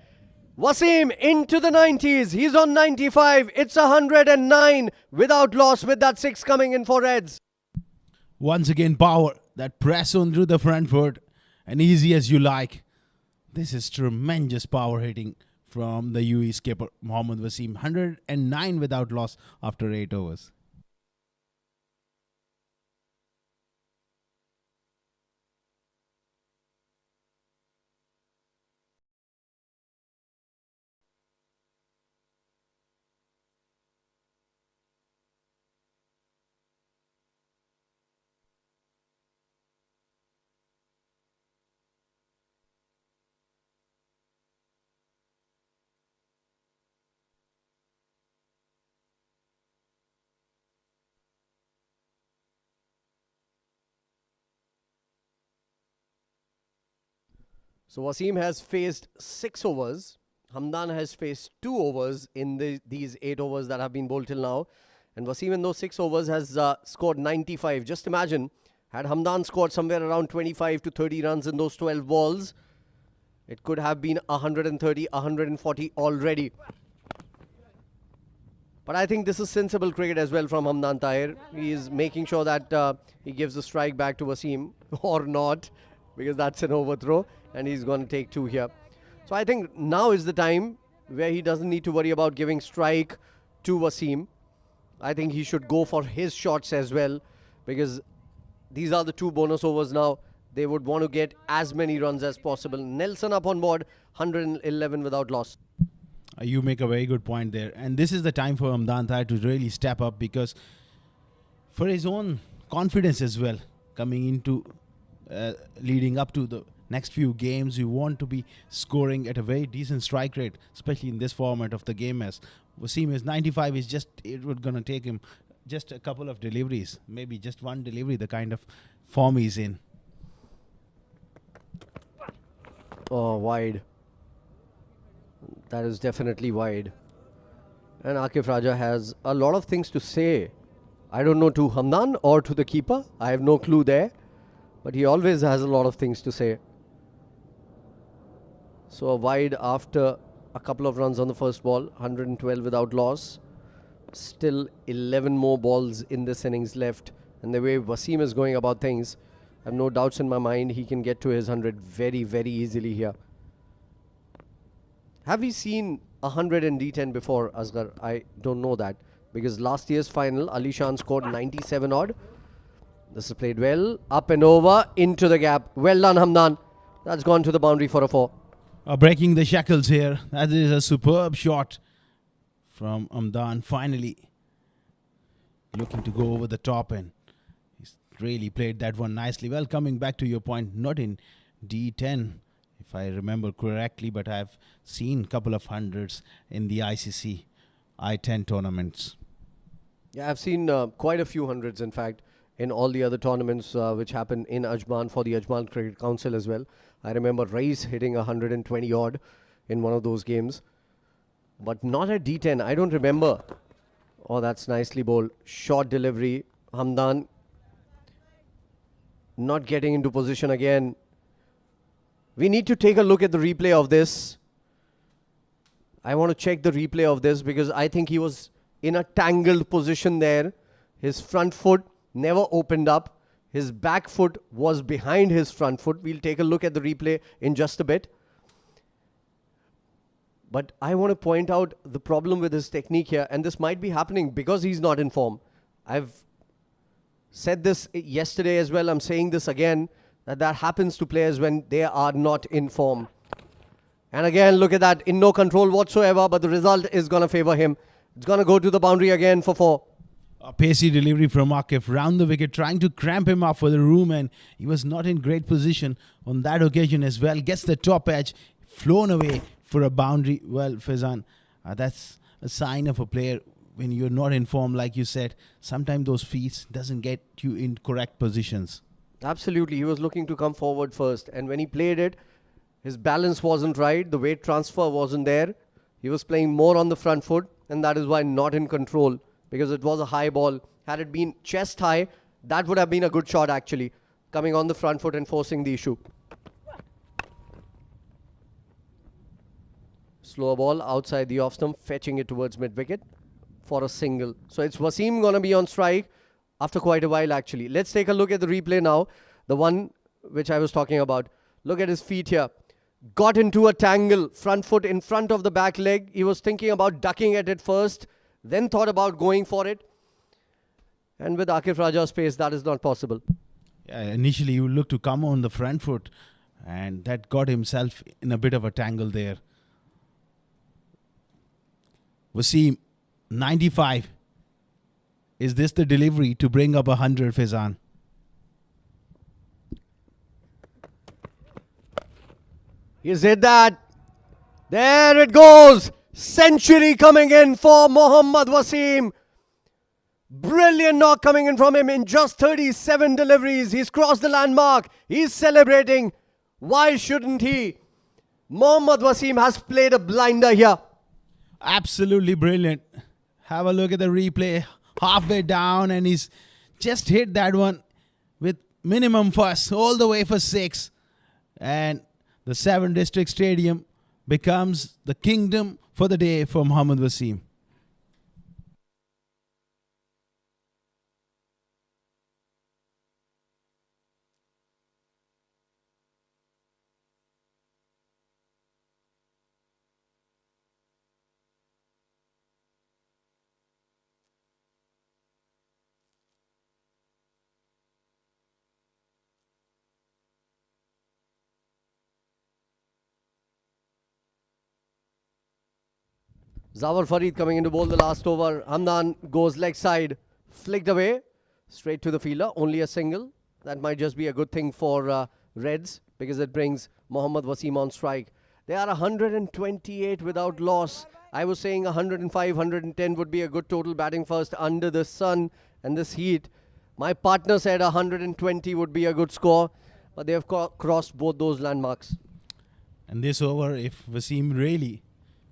Wasim into the 90s. He's on 95. It's 109 without loss with that 6 coming in for Reds. Once again, power that press on through the front foot and easy as you like. This is tremendous power hitting from the UAE skipper Mohammad Wasim. 109 without loss after 8 overs. So Wasim has faced 6 overs. Hamdan has faced 2 overs in these 8 overs that have been bowled till now. And Wasim in those 6 overs has scored 95. Just imagine, had Hamdan scored somewhere around 25 to 30 runs in those 12 balls, it could have been 130, 140 already. But I think this is sensible cricket as well from Hamdan Tahir. He is making sure that he gives the strike back to Wasim or not, because that's an overthrow and he's going to take 2 here. So I think now is the time where he doesn't need to worry about giving strike to Wasim. I think he should go for his shots as well, because these are the 2 bonus overs now. They would want to get as many runs as possible. Nelson up on board, 111 without loss. You make a very good point there. And this is the time for Hamdan Tahir to really step up, because for his own confidence as well, coming into leading up to the next few games, you want to be scoring at a very decent strike rate, especially in this format of the game. As Wasim is 95, it would going to take him just a couple of deliveries, maybe just one delivery, the kind of form he's in. Oh, wide. That is definitely wide. And Akif Raja has a lot of things to say. I don't know, to Hamdan or to the keeper. I have no clue there. But he always has a lot of things to say. So a wide after a couple of runs on the first ball. 112 without loss. Still 11 more balls in this innings left. And the way Wasim is going about things, I have no doubts in my mind he can get to his 100 very, very easily here. Have we seen 100 in D10 before, Asghar? I don't know that. Because last year's final, Ali Shan scored 97 odd. This is played well. Up and over, into the gap. Well done, Hamdan. That's gone to the boundary for a 4. Breaking the shackles here. That is a superb shot from Hamdan. Finally looking to go over the top, and he's really played that one nicely. Well, coming back to your point, not in D10, if I remember correctly, but I've seen a couple of hundreds in the ICC I-10 tournaments. Yeah, I've seen quite a few hundreds, in fact, in all the other tournaments which happen in Ajman for the Ajman Cricket Council as well. I remember Rais hitting 120 odd in one of those games. But not at D10. I don't remember. Oh, that's nicely bowled. Short delivery. Hamdan not getting into position again. We need to take a look at the replay of this. I want to check the replay of this, because I think he was in a tangled position there. His front foot never opened up. His back foot was behind his front foot. We'll take a look at the replay in just a bit. But I want to point out the problem with his technique here, and this might be happening because he's not in form. I've said this yesterday as well. I'm saying this again, that happens to players when they are not in form. And again, look at that, in no control whatsoever, but the result is going to favor him. It's going to go to the boundary again for 4. A pacey delivery from Akif round the wicket, trying to cramp him up for the room, and he was not in great position on that occasion as well. Gets the top edge, flown away for a boundary. Well, Faizan, that's a sign of a player when you're not in form, like you said. Sometimes those feet doesn't get you in correct positions. Absolutely, he was looking to come forward first, and when he played it, his balance wasn't right, the weight transfer wasn't there. He was playing more on the front foot, and that is why not in control, because it was a high ball. Had it been chest high, that would have been a good shot actually, coming on the front foot and forcing the issue. Slower ball outside the off stump, fetching it towards mid-wicket for a single. So it's Wasim going to be on strike after quite a while actually. Let's take a look at the replay now. The one which I was talking about. Look at his feet here. Got into a tangle, front foot in front of the back leg. He was thinking about ducking at it first, then thought about going for it. And with Akif Raja's pace, that is not possible. Yeah, initially, you looked to come on the front foot, and that got himself in a bit of a tangle there. Wasim, 95. Is this the delivery to bring up 100, Faizan? He's hit that. There it goes. Century coming in for Mohammad Wasim. Brilliant knock coming in from him in just 37 deliveries. He's crossed the landmark. He's celebrating. Why shouldn't he? Mohammad Wasim has played a blinder here. Absolutely brilliant. Have a look at the replay. Halfway down, and he's just hit that one with minimum fuss all the way for 6. And the 7 District Stadium becomes the kingdom for the day for Mohammad Wasim. Zawar Farid coming in to bowl the last over. Hamdan goes leg side, flicked away, straight to the fielder. Only a single. That might just be a good thing for Reds because it brings Mohammad Wasim on strike. They are 128 without loss. I was saying 105, 110 would be a good total batting first under the sun and this heat. My partner said 120 would be a good score, but they have crossed both those landmarks. And this over, if Wasim really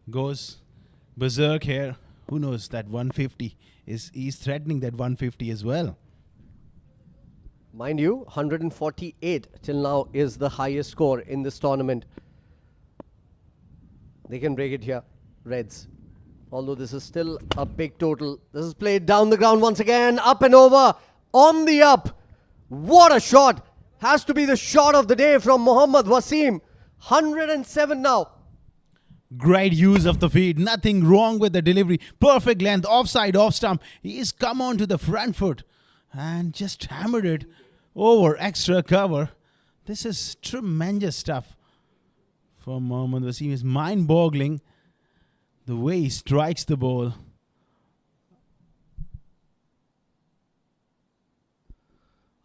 goes berserk here, who knows, that 150 he's threatening that 150 as well. Mind you, 148 till now is the highest score in this tournament. They can break it here, Reds. Although this is still a big total. This is played down the ground once again, up and over, on the up. What a shot! Has to be the shot of the day from Mohammad Wasim. 107 now. Great use of the feet. Nothing wrong with the delivery. Perfect length. Offside, off stump. He's come on to the front foot and just hammered it over extra cover. This is tremendous stuff for Mohammad Wasim. It's mind-boggling the way he strikes the ball.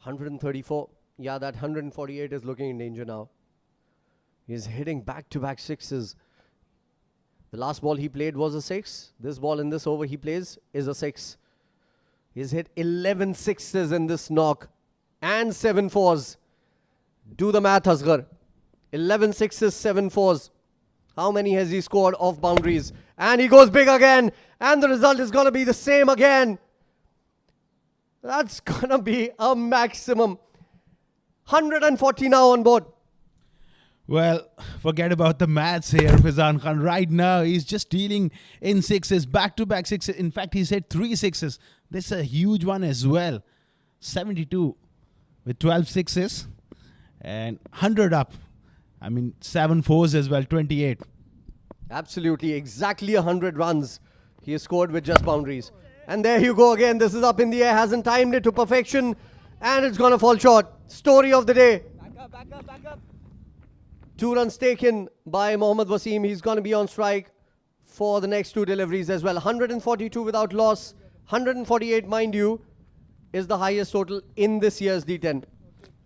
$134. Yeah, that 148 is looking in danger now. He's hitting back-to-back sixes. The last ball he played was a 6. This ball in this over he plays is a 6. He's hit 11 sixes in this knock and 7 fours. Do the math, Asghar. 11 sixes, 7 fours. How many has he scored off boundaries? And he goes big again. And the result is going to be the same again. That's going to be a maximum. 140 now on board. Well, forget about the maths here, Faizan Khan. Right now, he's just dealing in sixes, back-to-back sixes. In fact, he's hit 3 sixes. This is a huge one as well. 72 with 12 sixes and 100 up. I mean, 7 fours as well, 28. Absolutely, exactly 100 runs he has scored with just boundaries. And there you go again. This is up in the air, hasn't timed it to perfection, and it's going to fall short. Story of the day. Back up. 2 runs taken by Mohammad Wasim. He's going to be on strike for the next 2 deliveries as well. 142 without loss. 148, mind you, is the highest total in this year's D10.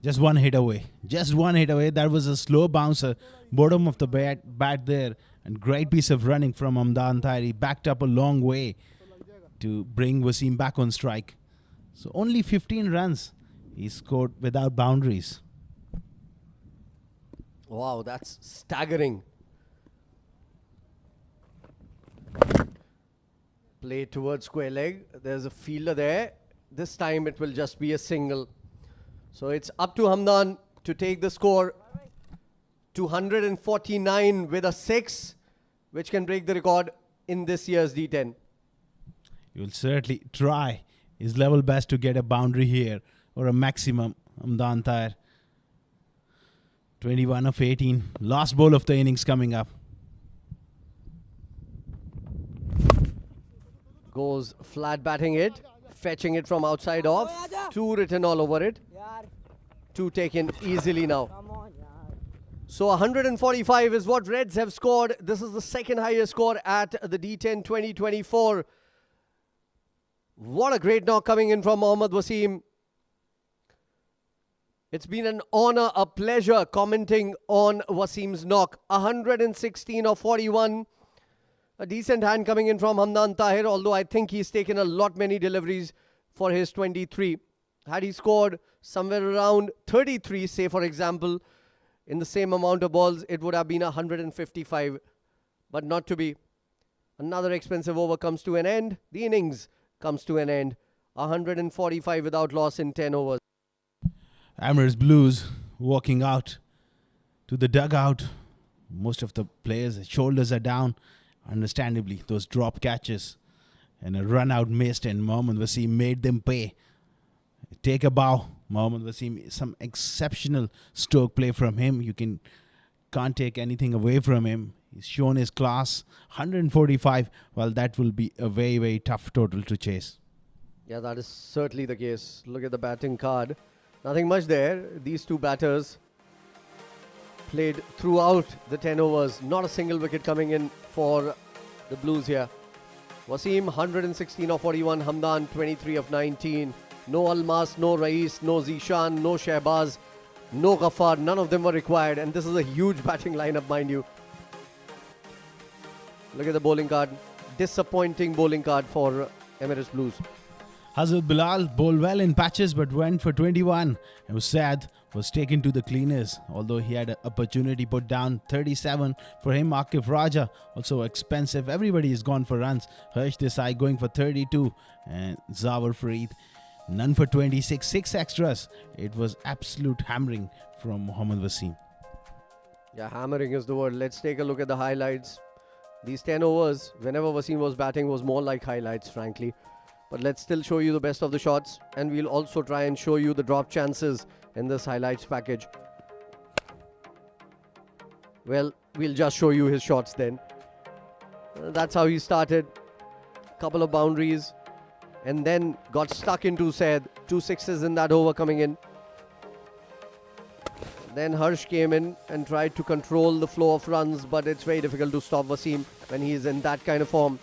Just one hit away. Just one hit away. That was a slow bouncer. Bottom of the bat there. And great piece of running from Hamdan Tahir. He backed up a long way to bring Wasim back on strike. So only 15 runs he scored without boundaries. Wow, that's staggering. Play towards square leg. There's a fielder there. This time it will just be a single. So it's up to Hamdan to take the score. 249 with a 6, which can break the record in this year's D10. He will certainly try his level best to get a boundary here or a maximum, Hamdan Tahir. 21 of 18. Last ball of the innings coming up. Goes flat batting it, fetching it from outside off. 2 written all over it. 2 taken easily now. So 145 is what Reds have scored. This is the second highest score at the D10 2024. What a great knock coming in from Mohammad Wasim. It's been an honor, a pleasure commenting on Wasim's knock. 116 of 41. A decent hand coming in from Hamdan Tahir, although I think he's taken a lot many deliveries for his 23. Had he scored somewhere around 33, say for example, in the same amount of balls, it would have been 155, but not to be. Another expensive over comes to an end. The innings comes to an end. 145 without loss in 10 overs. Emirates Blues walking out to the dugout. Most of the players' shoulders are down. Understandably, those drop catches and a run out missed, and Mohammad Wasim made them pay. Take a bow, Mohammad Wasim. Some exceptional stroke play from him. Can't take anything away from him. He's shown his class. 145. Well, that will be a very, very tough total to chase. Yeah, that is certainly the case. Look at the batting card. Nothing much there. These two batters played throughout the 10 overs. Not a single wicket coming in for the Blues here. Wasim 116 of 41. Hamdan 23 of 19. No Almas, no Rais, no Zishan, no Shehbaz, no Ghaffar. None of them were required. And this is a huge batting lineup, mind you. Look at the bowling card. Disappointing bowling card for Emirates Blues. Hazrat Bilal bowled well in patches but went for 21. It was sad. Was taken to the cleaners, although he had an opportunity put down. 37 for him. Akif Raja also expensive. Everybody is gone for runs. Harsh Desai going for 32 and Zawar Fareed none for 26. 6 extras. It was absolute hammering from Mohammad Wasim. Yeah, hammering is the word. Let's take a look at the highlights. These 10 overs, whenever Wasim was batting, was more like highlights, frankly. But let's still show you the best of the shots, and we'll also try and show you the drop chances in this highlights package. Well, we'll just show you his shots then. That's how he started. Couple of boundaries, and then got stuck into Said. 2 sixes in that over coming in. Then Harsh came in and tried to control the flow of runs, but it's very difficult to stop Wasim when he's in that kind of form.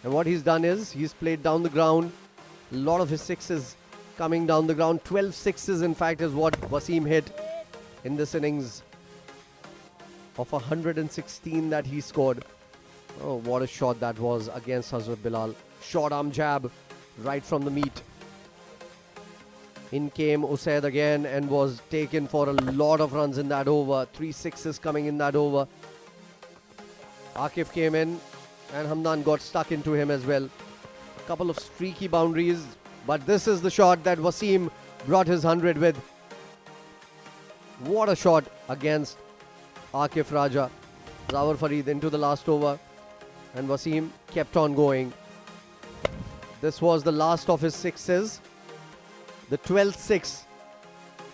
And what he's done is he's played down the ground. A lot of his sixes coming down the ground. 12 sixes, in fact, is what Wasim hit in this innings of 116 that he scored. Oh, what a shot that was against Hazrat Bilal. Short arm jab right from the meat. In came Usaid again and was taken for a lot of runs in that over. 3 sixes coming in that over. Akif came in and Hamdan got stuck into him as well. A couple of streaky boundaries, but this is the shot that Wasim brought his 100 with. What a shot against Akif Raja. Zawar Fareed into the last over, and Wasim kept on going. This was the last of his sixes. The 12th six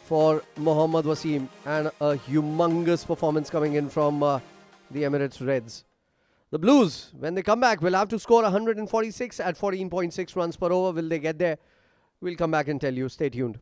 for Mohammad Wasim, and a humongous performance coming in from the Emirates Reds. The Blues, when they come back, will have to score 146 at 14.6 runs per over. Will they get there? We'll come back and tell you. Stay tuned.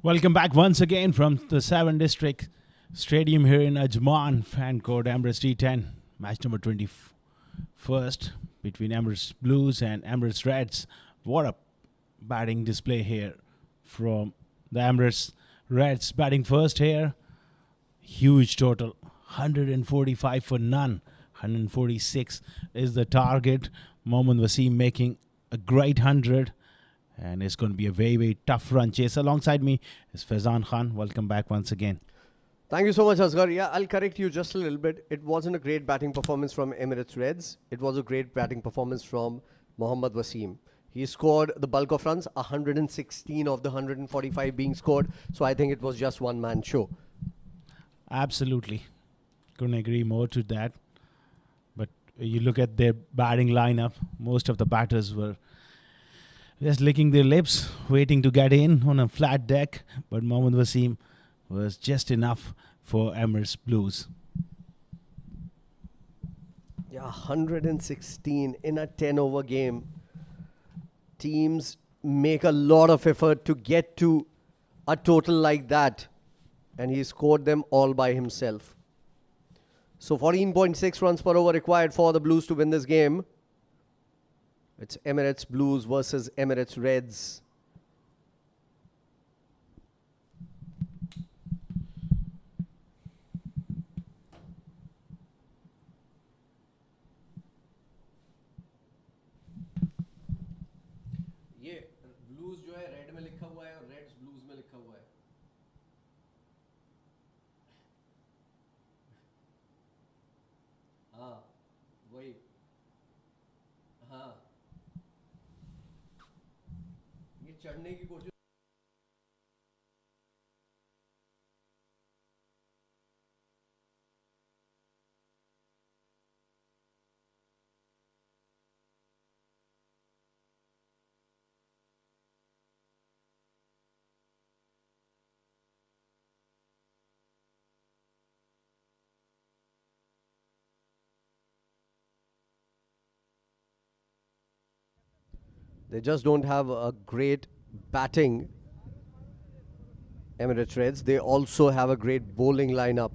Welcome back once again from the 7 District Stadium here in Ajman. Fan code Emirates D10. Match number 21st between Emirates Blues and Emirates Reds. What a batting display here from the Emirates Reds. Batting first here. Huge total. 145 for none. 146 is the target. Wasim making a great 100. And it's going to be a very, very tough run chase. Alongside me is Faizan Khan. Welcome back once again. Thank you so much, Asghar. Yeah, I'll correct you just a little bit. It wasn't a great batting performance from Emirates Reds. It was a great batting performance from Mohammad Wasim. He scored the bulk of runs, 116 of the 145 being scored. So I think it was just one-man show. Absolutely. Couldn't agree more to that. But you look at their batting lineup, most of the batters were just licking their lips, waiting to get in on a flat deck. But Mohammad Wasim was just enough for Emirates Blues. Yeah, 116 in a 10-over game. Teams make a lot of effort to get to a total like that. And he scored them all by himself. So 14.6 runs per over required for the Blues to win this game. It's Emirates Blues versus Emirates Reds. ये Blues जो है red में लिखा हुआ है और Reds Blues में लिखा हुआ है. हाँ, वही. हाँ. चढ़ने की कोशिश. They just don't have a great batting, Emirates Reds. They also have a great bowling lineup.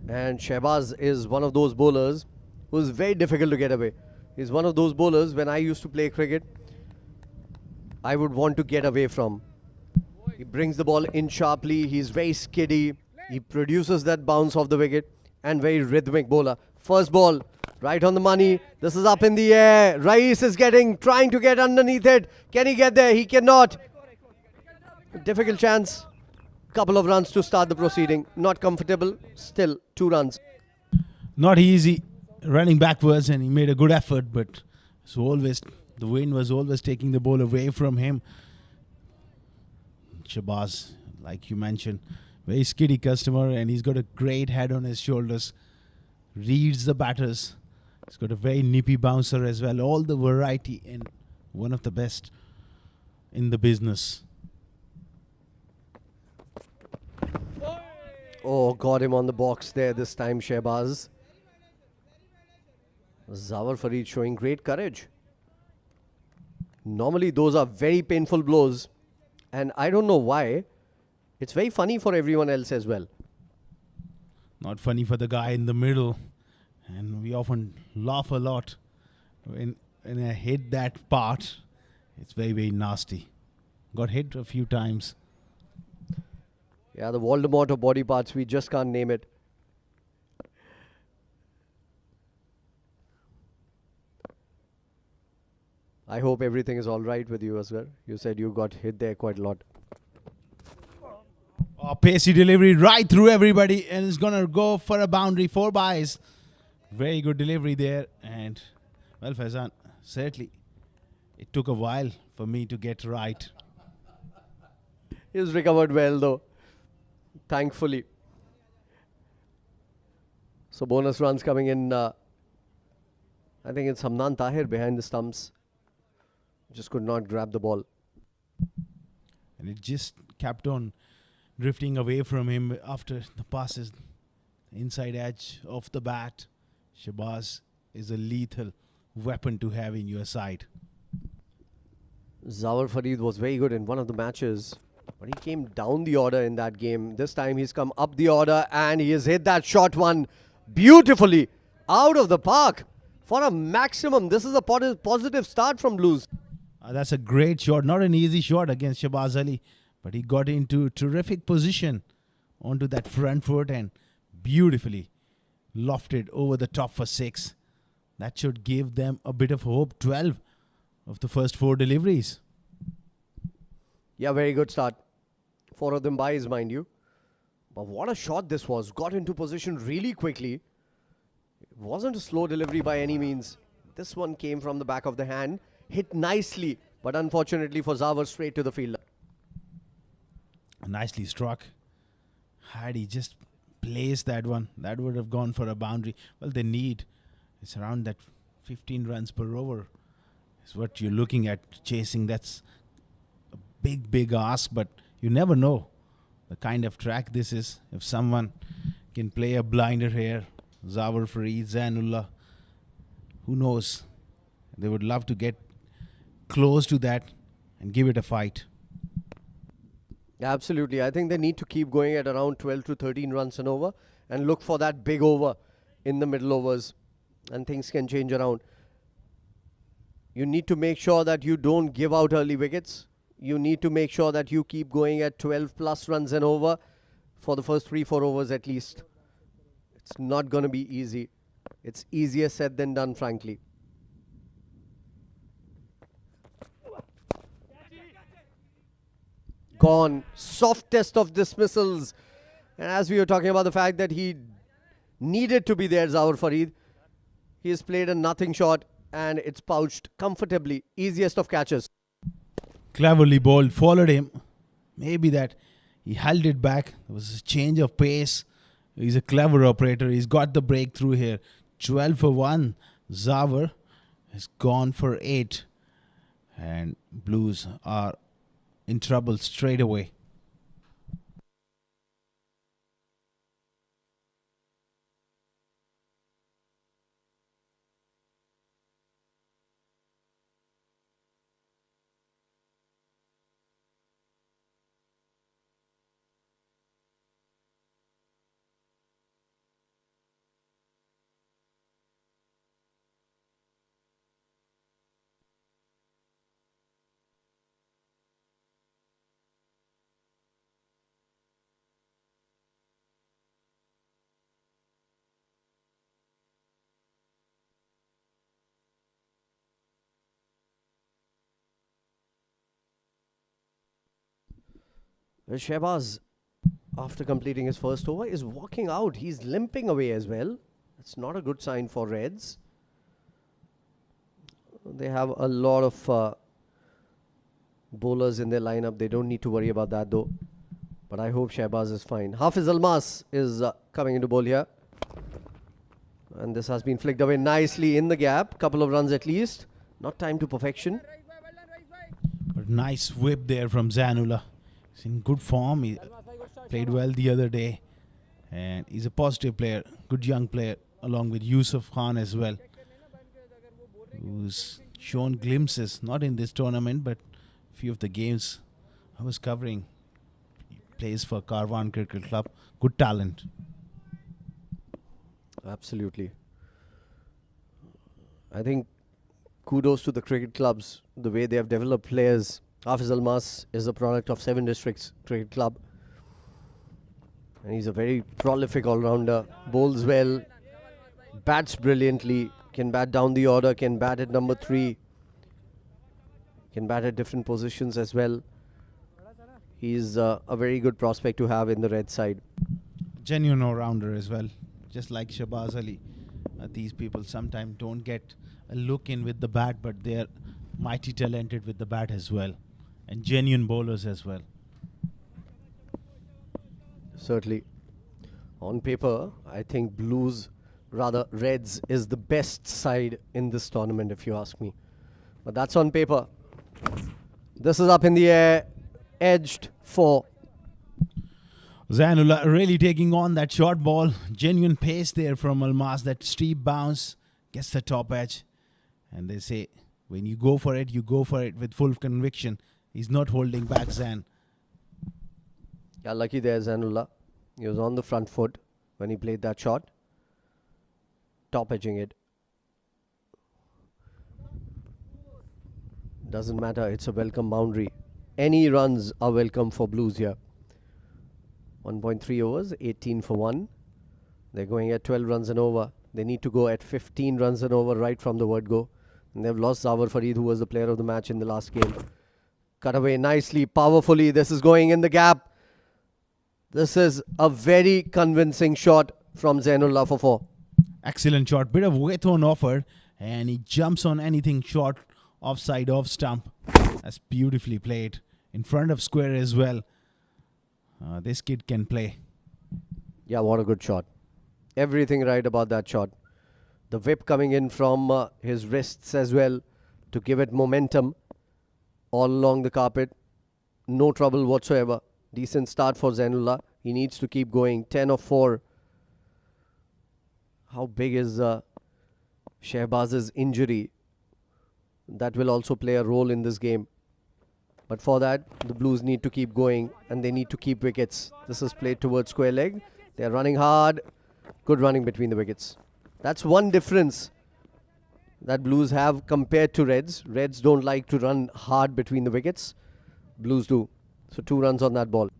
And Shehbaz is one of those bowlers who's very difficult to get away. He's one of those bowlers, when I used to play cricket, I would want to get away from. He brings the ball in sharply. He's very skiddy. He produces that bounce off the wicket. And very rhythmic bowler. First ball. Right on the money. This is up in the air. Rais is trying to get underneath it. Can he get there? He cannot. Difficult chance. Couple of runs to start the proceeding. Not comfortable. Still 2 runs. Not easy running backwards, and he made a good effort, but the wind was always taking the ball away from him. Shehbaz, like you mentioned, very skiddy customer, and he's got a great head on his shoulders. Reads the batters. He's got a very nippy bouncer as well. All the variety, and one of the best in the business. Oh, got him on the box there this time, Shehbaz. Zawar Farid showing great courage. Normally, those are very painful blows. And I don't know why. It's very funny for everyone else as well. Not funny for the guy in the middle. And we often laugh a lot when I hit that part. It's very, very nasty. Got hit a few times. Yeah, the Voldemort of body parts, we just can't name it. I hope everything is all right with you as well. You said you got hit there quite a lot. Oh, pacey delivery right through everybody, and it's going to go for a boundary. 4 byes. Very good delivery there. And, well, Faizan, certainly it took a while for me to get right. He's recovered well, though. Thankfully. So bonus runs coming in. I think it's Hamdan Tahir behind the stumps. Just could not grab the ball. And it just kept on drifting away from him after the passes. Inside edge of the bat. Shehbaz is a lethal weapon to have in your side. Zawar Farid was very good in one of the matches, but he came down the order in that game. This time he's come up the order and he has hit that shot one beautifully out of the park for a maximum. This is a positive start from Blues. That's a great shot. Not an easy shot against Shahbaz Ali, but he got into terrific position onto that front foot and beautifully lofted over the top for 6. That should give them a bit of hope. 12 of the first 4 deliveries. Yeah, very good start. 4 of them buys, mind you. But what a shot this was. Got into position really quickly. It wasn't a slow delivery by any means. This one came from the back of the hand. Hit nicely, but unfortunately for Zawar, straight to the fielder. Nicely struck. Had he just placed that one, that would have gone for a boundary. Well, they need, it's around that 15 runs per over is what you're looking at chasing. That's a big ask, but you never know the kind of track this is. If someone can play a blinder here, Zawar Farid, Zainullah, who knows? They would love to get close to that and give it a fight. Absolutely. I think they need to keep going at around 12 to 13 runs and over and look for that big over in the middle overs, and things can change around. You need to make sure that you don't give out early wickets. You need to make sure that you keep going at 12 plus runs and over for the first 3-4 overs at least. It's not going to be easy. It's easier said than done, frankly. Gone. Softest of dismissals. And as we were talking about the fact that he needed to be there, Zawar Farid, he has played a nothing shot and it's pouched comfortably. Easiest of catches. Cleverly bowled, followed him. Maybe that he held it back. There was a change of pace. He's a clever operator. He's got the breakthrough here. 12 for 1. Zawar has gone for 8. And Blues are in trouble straight away. Well, Shahbaz, after completing his first over, is walking out. He's limping away as well. That's not a good sign for Reds. They have a lot of bowlers in their lineup. They don't need to worry about that though. But I hope Shahbaz is fine. Hafiz Almas is coming into bowl here. And this has been flicked away nicely in the gap. Couple of runs at least. Not time to perfection. But nice whip there from Zainullah. He's in good form. He played well the other day. And he's a positive player. Good young player. Along with Yusuf Khan as well. Who's shown glimpses. Not in this tournament, but a few of the games I was covering. He plays for Karwan Cricket Club. Good talent. Absolutely. I think kudos to the cricket clubs, the way they have developed players. Hafiz Almas is a product of 7 Districts Cricket Club. And he's a very prolific all-rounder. Bowls well, bats brilliantly, can bat down the order, can bat at number 3, can bat at different positions as well. He's a very good prospect to have in the red side. Genuine all-rounder as well. Just like Shahbaz Ali. These people sometimes don't get a look in with the bat, but they're mighty talented with the bat as well. And genuine bowlers as well. Certainly. On paper, I think Reds is the best side in this tournament, if you ask me. But that's on paper. This is up in the air, edged for. Zainullah really taking on that short ball. Genuine pace there from Almas. That steep bounce gets the top edge. And they say When you go for it with full conviction. He's not holding back, Zan. Yeah, lucky there, Zainullah. He was on the front foot when he played that shot. Top edging it. Doesn't matter, it's a welcome boundary. Any runs are welcome for Blues here. 1.3 overs, 18 for 1. They're going at 12 runs and over. They need to go at 15 runs and over right from the word go. And they've lost Zawar Fareed, who was the player of the match in the last game. Cut away nicely, powerfully. This is going in the gap. This is a very convincing shot from Zainullah for 4. Excellent shot. Bit of weight on offer. And he jumps on anything short. Offside, off stump. That's beautifully played. In front of square as well. This kid can play. Yeah, what a good shot. Everything right about that shot. The whip coming in from his wrists as well to give it momentum all along the carpet. No trouble whatsoever. Decent start for Zainullah. He needs to keep going. 10 of 4. How big is Shehbaz's injury? That will also play a role in this game. But for that, the Blues need to keep going and they need to keep wickets. This is played towards square leg. They're running hard. Good running between the wickets. That's one difference that Blues have compared to Reds. Reds don't like to run hard between the wickets. Blues do. So 2 runs on that ball.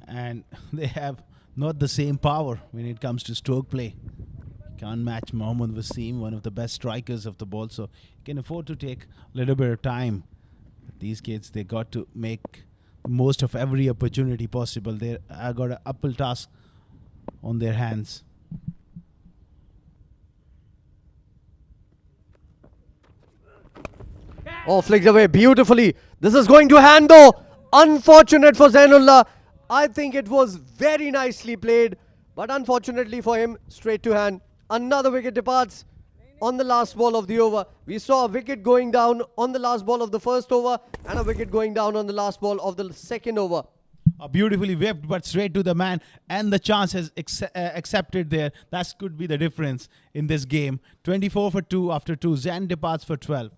And they have not the same power when it comes to stroke play. Can't match Mohammad Wasim, one of the best strikers of the ball. So you can afford to take a little bit of time. But these kids, they got to make the most of every opportunity possible. They got an uphill task on their hands. Oh, flicked away beautifully. This is going to hand though. Unfortunate for Zainullah. I think it was very nicely played. But unfortunately for him, straight to hand. Another wicket departs on the last ball of the over. We saw a wicket going down on the last ball of the first over and a wicket going down on the last ball of the second over. Beautifully whipped, but straight to the man. And the chance has accepted there. That could be the difference in this game. 24 for 2 after 2. Zan departs for 12.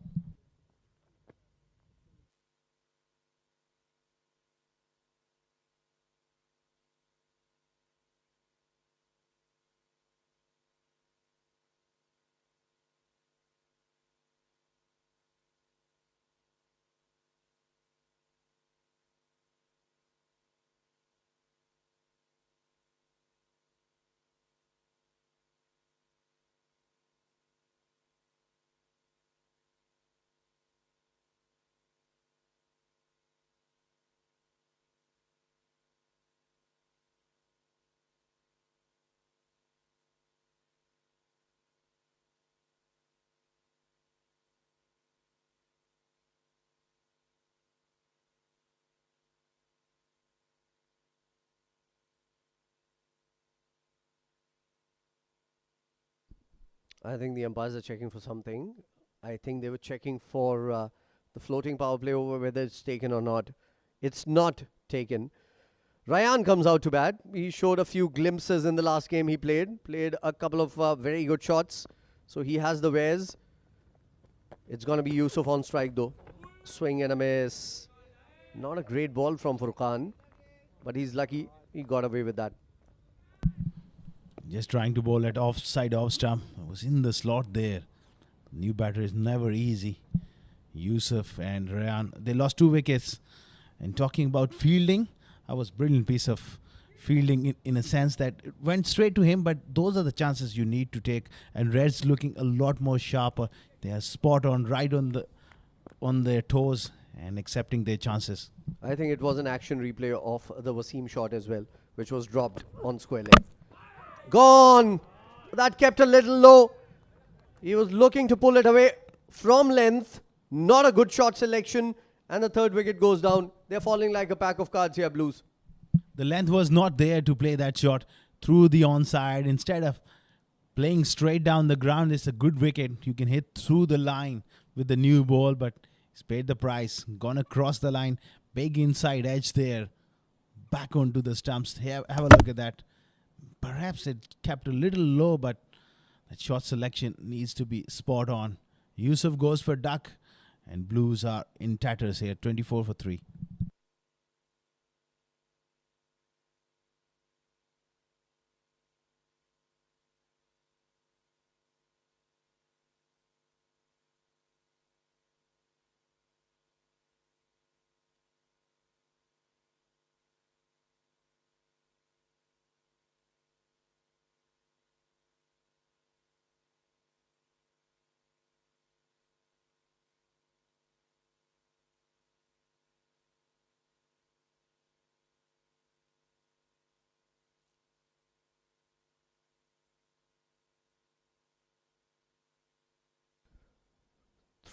I think the umpires are checking for something. I think they were checking for the floating power play over, whether it's taken or not. It's not taken. Ryan comes out to bat. He showed a few glimpses in the last game he played. Played a couple of very good shots. So he has the wares. It's going to be Yusuf on strike though. Swing and a miss. Not a great ball from Furqan. But he's lucky. He got away with that. Just trying to bowl at offside off stump. I was in the slot there. New batter is never easy. Yusuf and Ryan, they lost 2 wickets. And talking about fielding, that was a brilliant piece of fielding in a sense that it went straight to him, but those are the chances you need to take. And Reds looking a lot more sharper. They are spot on, right on their toes and accepting their chances. I think it was an action replay of the Wasim shot as well, which was dropped on square leg. Gone! That kept a little low. He was looking to pull it away from length. Not a good shot selection. And the third wicket goes down. They're falling like a pack of cards here, Blues. The length was not there to play that shot through the onside. Instead of playing straight down the ground, it's a good wicket. You can hit through the line with the new ball, but he's paid the price. Gonna cross the line. Big inside edge there. Back onto the stumps. Have a look at that. Perhaps it kept a little low, but that shot selection needs to be spot on. Yusuf goes for duck, and Blues are in tatters here, 24 for 3.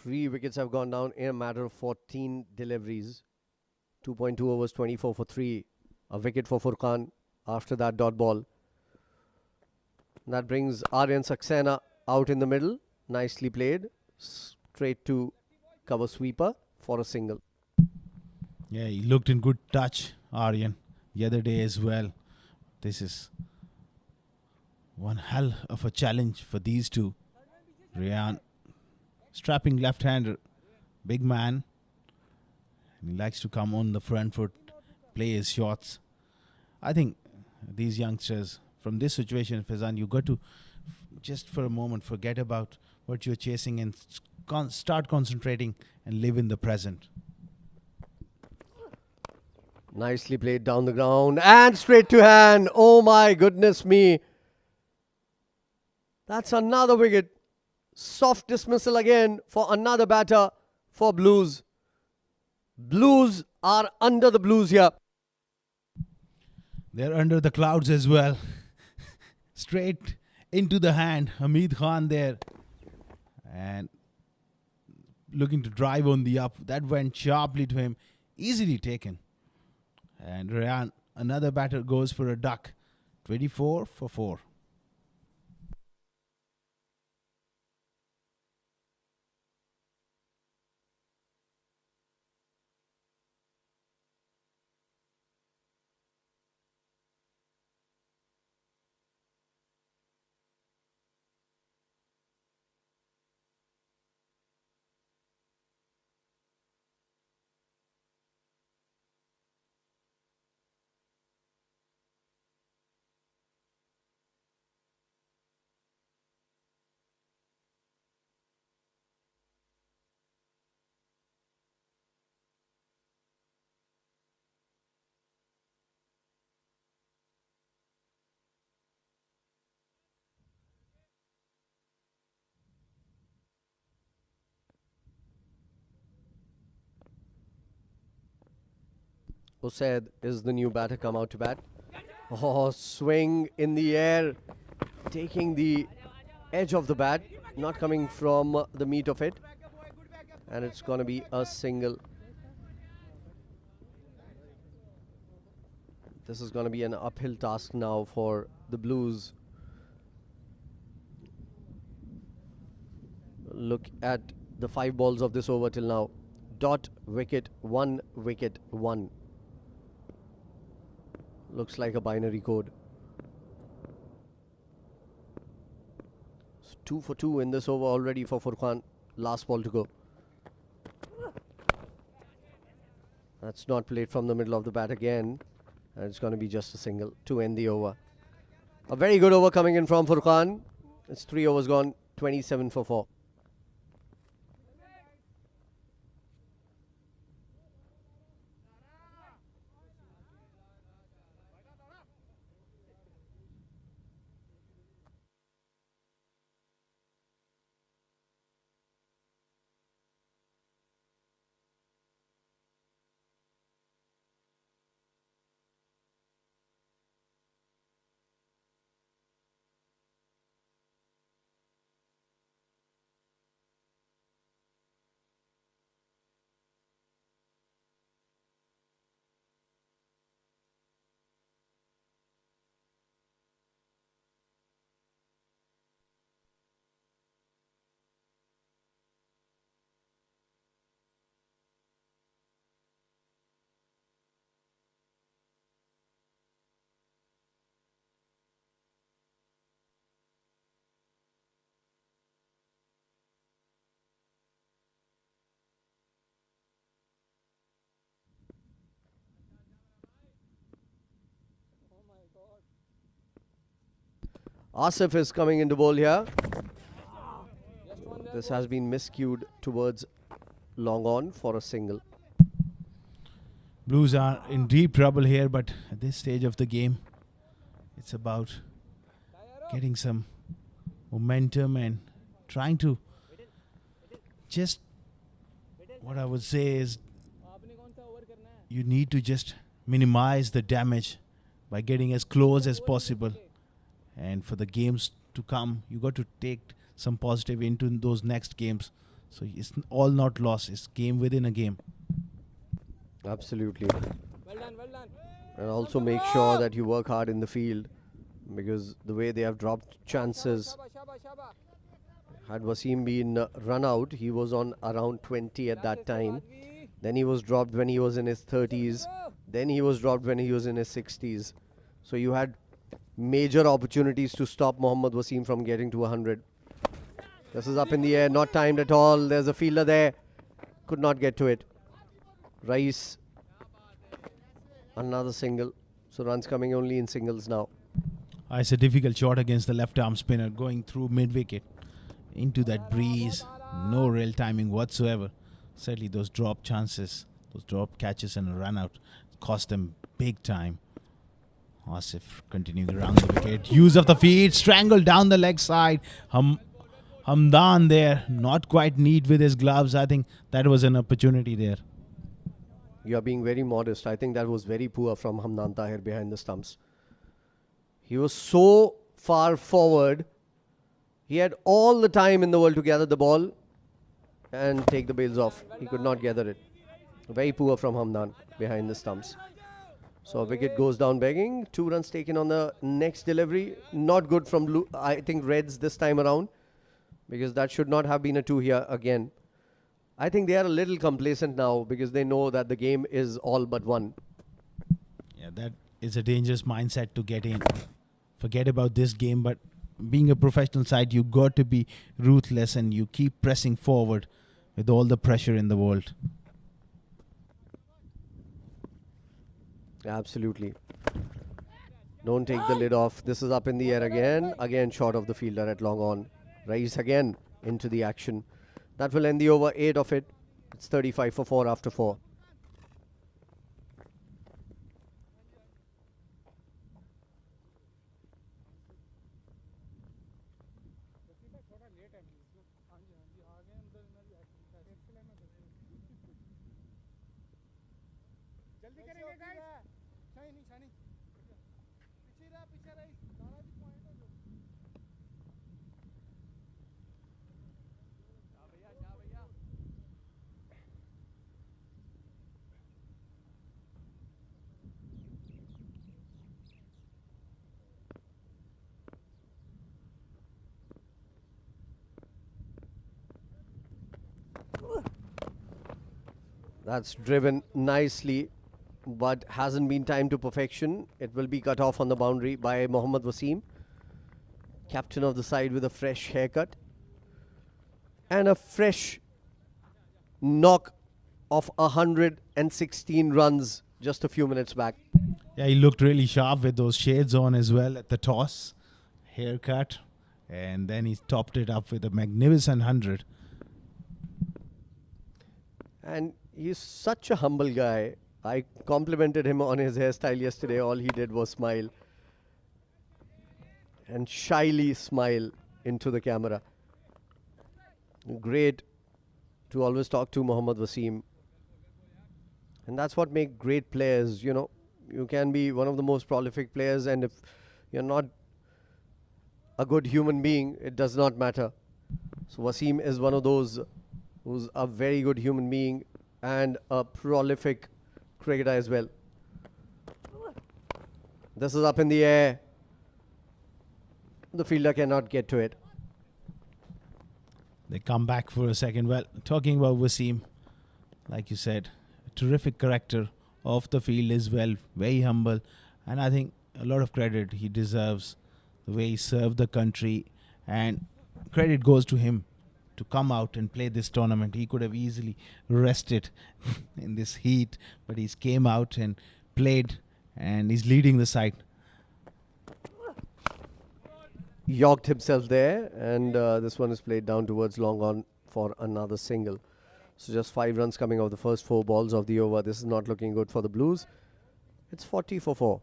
Three wickets have gone down in a matter of 14 deliveries. 2.2 overs, 24 for 3. A wicket for Furqan after that dot ball. That brings Aryan Saxena out in the middle. Nicely played. Straight to cover sweeper for a single. Yeah, he looked in good touch, Aryan, the other day as well. This is one hell of a challenge for these two. Ryan, strapping left-hander, big man. He likes to come on the front foot, play his shots. I think these youngsters, from this situation, Fazan, you got to just for a moment forget about what you're chasing and start concentrating and live in the present. Nicely played down the ground and straight to hand. Oh my goodness me. That's another wicket. Soft dismissal again for another batter for Blues. Blues are under the Blues here. They're under the clouds as well. Straight into the hand. Hamid Khan there. And looking to drive on the up. That went sharply to him. Easily taken. And Ryan, another batter, goes for a duck. 24 for 4. Usaid is the new batter come out to bat. Oh, swing in the air, taking the edge of the bat, not coming from the meat of it. And it's going to be a single. This is going to be an uphill task now for the Blues. Look at the 5 balls of this over till now. Dot, wicket, 1 wicket, 1. Looks like a binary code. It's 2 for 2 in this over already for Furqan. Last ball to go. That's not played from the middle of the bat again. And it's going to be just a single to end the over. A very good over coming in from Furqan. It's 3 overs gone, 27 for 4. Asif is coming into ball here. This has been miscued towards long on for a single. Blues are in deep trouble here, but at this stage of the game, it's about getting some momentum and trying to just, what I would say is, you need to just minimize the damage by getting as close as possible. And for the games to come, you got to take some positive into those next games. So it's all not lost. It's game within a game. Absolutely. And also make sure that you work hard in the field, because the way they have dropped chances, had Wasim been run out, he was on around 20 at that time. Then he was dropped when he was in his 30s. Then he was dropped when he was in his 60s. So you had major opportunities to stop Mohammad Wasim from getting to 100. This is up in the air, not timed at all. There's a fielder there. Could not get to it. Rice. Another single. So runs coming only in singles now. It's a difficult shot against the left arm spinner, going through mid-wicket into that breeze. No real timing whatsoever. Sadly, those drop chances, those drop catches and a run out cost them big time. Asif continuing around the wicket. Use of the feet, strangled down the leg side. Hamdan there, not quite neat with his gloves. I think that was an opportunity there. You are being very modest. I think that was very poor from Hamdan Tahir behind the stumps. He was so far forward. He had all the time in the world to gather the ball and take the bails off. He could not gather it. Very poor from Hamdan behind the stumps. So a wicket goes down begging. 2 runs taken on the next delivery. Not good from blue, I think Reds this time around, because that should not have been a 2 here again. I think they are a little complacent now because they know that the game is all but won. Yeah, that is a dangerous mindset to get in. Forget about this game, but being a professional side, you got to be ruthless and you keep pressing forward with all the pressure in the world. Absolutely. Don't take the lid off. This is up in the air again. Again short of the fielder at long on. Rise again into the action. That will end the over 8 of it. It's 35 for 4 after 4. That's driven nicely, but hasn't been timed to perfection. It will be cut off on the boundary by Mohammad Wasim, captain of the side with a fresh haircut and a fresh knock of 116 runs just a few minutes back. Yeah, he looked really sharp with those shades on as well at the toss. Haircut. And then he topped it up with a magnificent 100. And he's such a humble guy. I complimented him on his hairstyle yesterday. All he did was smile. And shyly smile into the camera. Great to always talk to Mohammad Wasim. And that's what makes great players, you know. You can be one of the most prolific players, and if you're not a good human being, it does not matter. So Wasim is one of those who's a very good human being and a prolific cricketer as well. This is up in the air. The fielder cannot get to it. They come back for a second. Well, talking about Wasim, like you said, a terrific character off the field as well. Very humble. And I think a lot of credit he deserves, the way he served the country. And credit goes to him to come out and play this tournament. He could have easily rested in this heat, but he's came out and played, and he's leading the side. yogged himself there, and this one is played down towards long on for another single. So just 5 runs coming off the first 4 balls of the over. This is not looking good for the Blues. It's 40 for 4.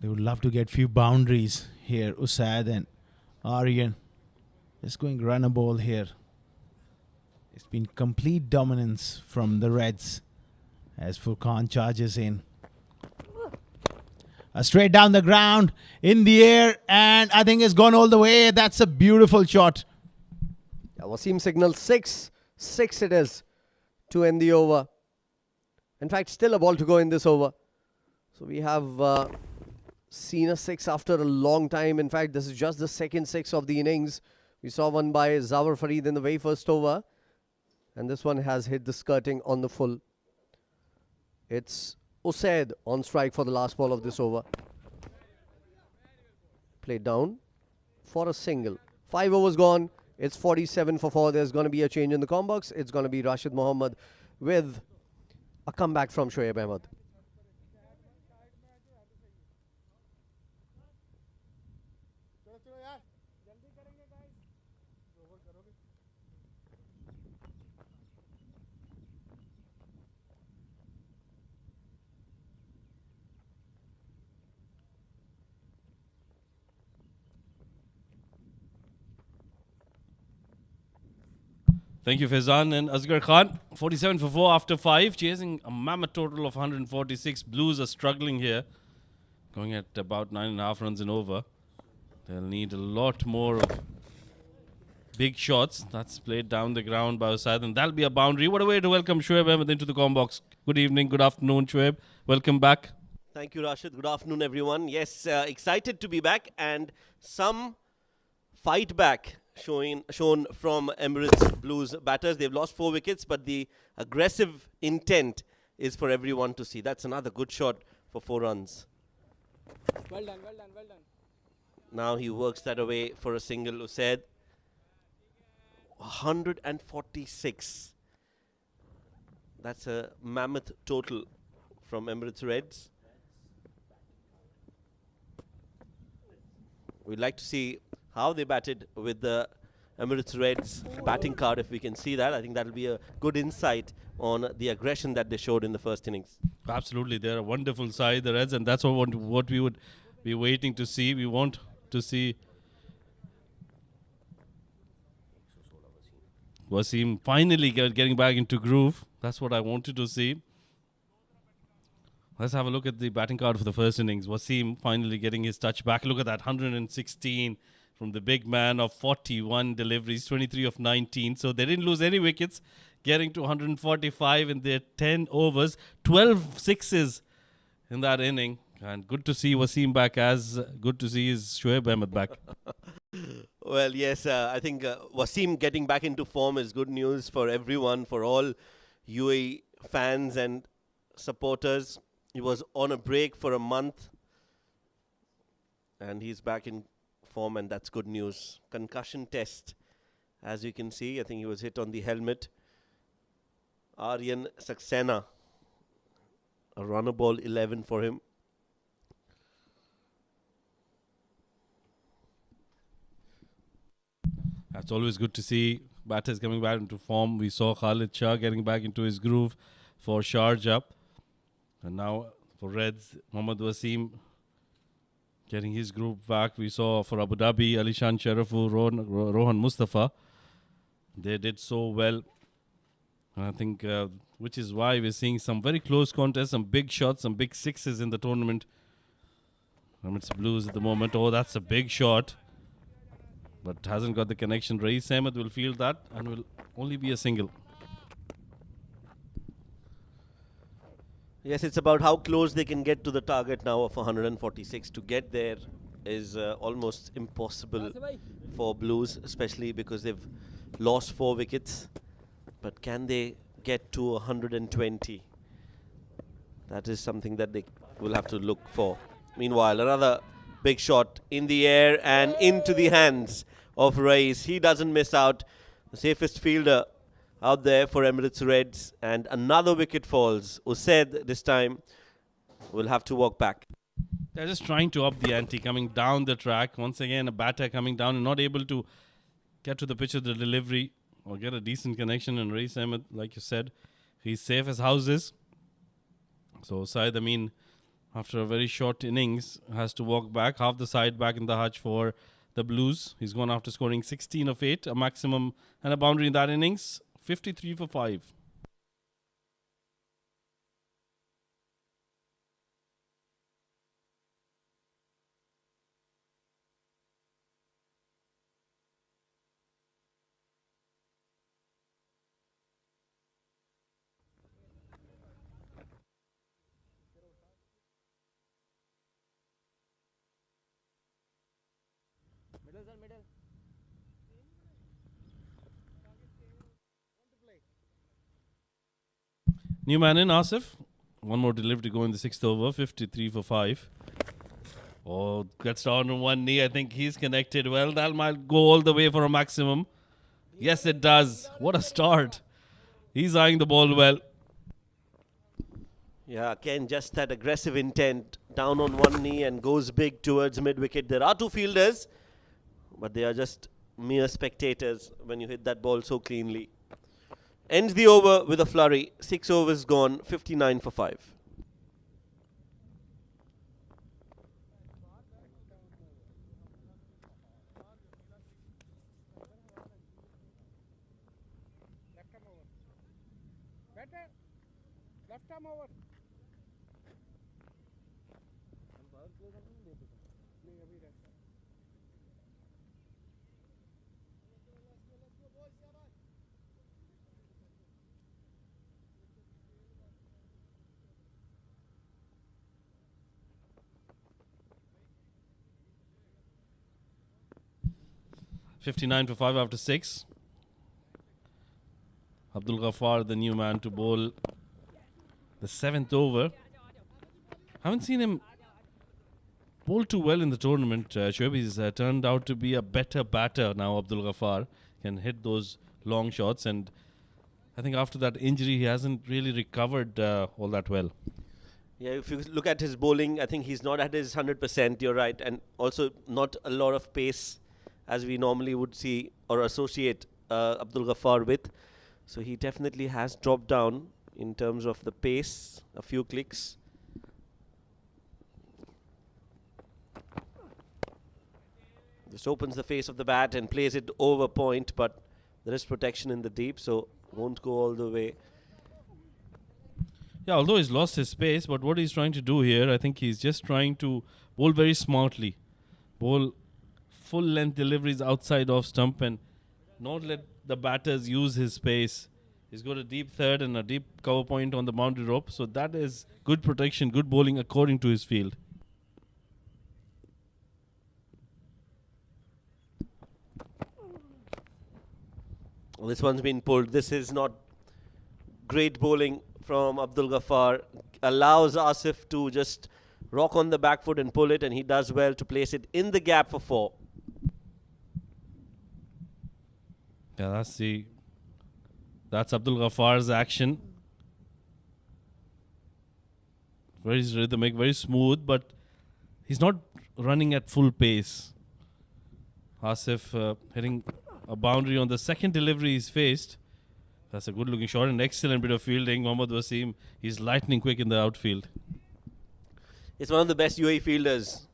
They would love to get few boundaries here. Usaid and Aryan just going run a ball here. It's been complete dominance from the Reds as Furqan charges in. Straight down the ground, in the air, and I think it's gone all the way. That's a beautiful shot. Yeah, Wasim signals 6. 6 it is to end the over. In fact, still a ball to go in this over. So we have seen a 6 after a long time. In fact, this is just the second 6 of the innings. We saw one by Zawar Farid in the very first over. And this one has hit the skirting on the full. It's Usaid on strike for the last ball of this over. Played down for a single. 5 overs gone. It's 47 for 4. There's going to be a change in the com box. It's going to be Rashid Mohammed with a comeback from Shoaib Ahmed. Thank you, Faizan and Asghar Khan. 47 for 4 after 5, chasing a mammoth total of 146. Blues are struggling here, going at about 9.5 runs and over. They'll need a lot more of big shots. That's played down the ground by Usaid, and that'll be a boundary. What a way to welcome Shoaib Ahmed into the com box. Good evening, good afternoon, Shoaib. Welcome back. Thank you, Rashid. Good afternoon, everyone. Yes, excited to be back, and some fight back shown from Emirates Blues batters. They've lost 4 wickets, but the aggressive intent is for everyone to see. That's another good shot for 4 runs. Well done, well done, well done. Now he works that away for a single. Usaid 146. That's a mammoth total from Emirates Reds. We'd like to see how they batted with the Emirates Reds batting card. If we can see that, I think that'll be a good insight on the aggression that they showed in the first innings. Absolutely, they're a wonderful side, the Reds, and that's what we would be waiting to see. We want to see Wasim finally getting back into groove. That's what I wanted to see. Let's have a look at the batting card for the first innings. Wasim finally getting his touch back. Look at that, 116 from the big man of 41 deliveries, 23 of 19. So they didn't lose any wickets, getting to 145 in their 10 overs, 12 sixes in that inning. And good to see Wasim back, as good to see his Shoaib Ahmed back. Well, yes, I think Wasim getting back into form is good news for everyone, for all UAE fans and supporters. He was on a break for a month, and he's back in form, and that's good news. Concussion test, as you can see. I think he was hit on the helmet. Aryan Saxena, a runner ball 11 for him. That's always good to see batters coming back into form. We saw Khalid Shah getting back into his groove for Sharjah. And now for Reds, Mohammad Wasim getting his groove back. We saw for Abu Dhabi, Alishan Sharafu, Rohan Mustafa. They did so well. And I think, which is why we're seeing some very close contests, some big shots, some big sixes in the tournament. It's Blues at the moment. Oh, that's a big shot. But hasn't got the connection. Rais Ahmed will field that and will only be a single. Yes, it's about how close they can get to the target now of 146. To get there is almost impossible for Blues, especially because they've lost 4 wickets. But can they get to 120? That is something that they will have to look for. Meanwhile, another big shot in the air and into the hands of Rais. He doesn't miss out. The safest fielder out there for Emirates Reds, and another wicket falls. Usaid this time will have to walk back. They're just trying to up the ante, coming down the track. Once again, a batter coming down and not able to get to the pitch of the delivery or get a decent connection. And Rais Ahmed, like you said, he's safe as houses. So Syed Amin, after a very short innings, has to walk back, half the side back in the hutch for the Blues. He's gone after scoring 16 of 8, a maximum and a boundary in that innings, 53 for 5. Middle, sir, middle. New man in, Asif. One more delivery to go in the 6th over, 53 for 5. Oh, gets down on one knee. I think he's connected well. That might go all the way for a maximum. Yes, it does. What a start. He's eyeing the ball well. Yeah, again, just that aggressive intent. Down on one knee and goes big towards mid-wicket. There are two fielders, but they are just mere spectators when you hit that ball so cleanly. Ends the over with a flurry. 6 overs gone, 59 for 5. Left arm over. Better. Left arm over. 59 for 5 after 6. Abdul Ghaffar, the new man to bowl the 7th over. Haven't seen him bowl too well in the tournament. Shoaib, he's turned out to be a better batter now. Abdul Ghaffar can hit those long shots, and I think after that injury, he hasn't really recovered all that well. Yeah, if you look at his bowling, I think he's not at his 100%, you're right. And also not a lot of pace as we normally would see or associate Abdul Ghaffar with. So he definitely has dropped down in terms of the pace, a few clicks. Just opens the face of the bat and plays it over point, but there is protection in the deep, so won't go all the way. Yeah, although he's lost his pace, but what he's trying to do here, I think he's just trying to bowl very smartly. Bowl full length deliveries outside off stump and not let the batters use his pace. He's got a deep third and a deep cover point on the boundary rope, so that is good protection, good bowling according to his field. Well, this one's been pulled. This is not great bowling from Abdul Ghaffar. Allows Asif to just rock on the back foot and pull it, and he does well to place it in the gap for 4. Yeah, that's Abdul Ghaffar's action. Very rhythmic, very smooth, but he's not running at full pace. Asif hitting a boundary on the second delivery he's faced. That's a good looking shot, an excellent bit of fielding. Mohammad Wasim, he's lightning quick in the outfield. It's one of the best UAE fielders,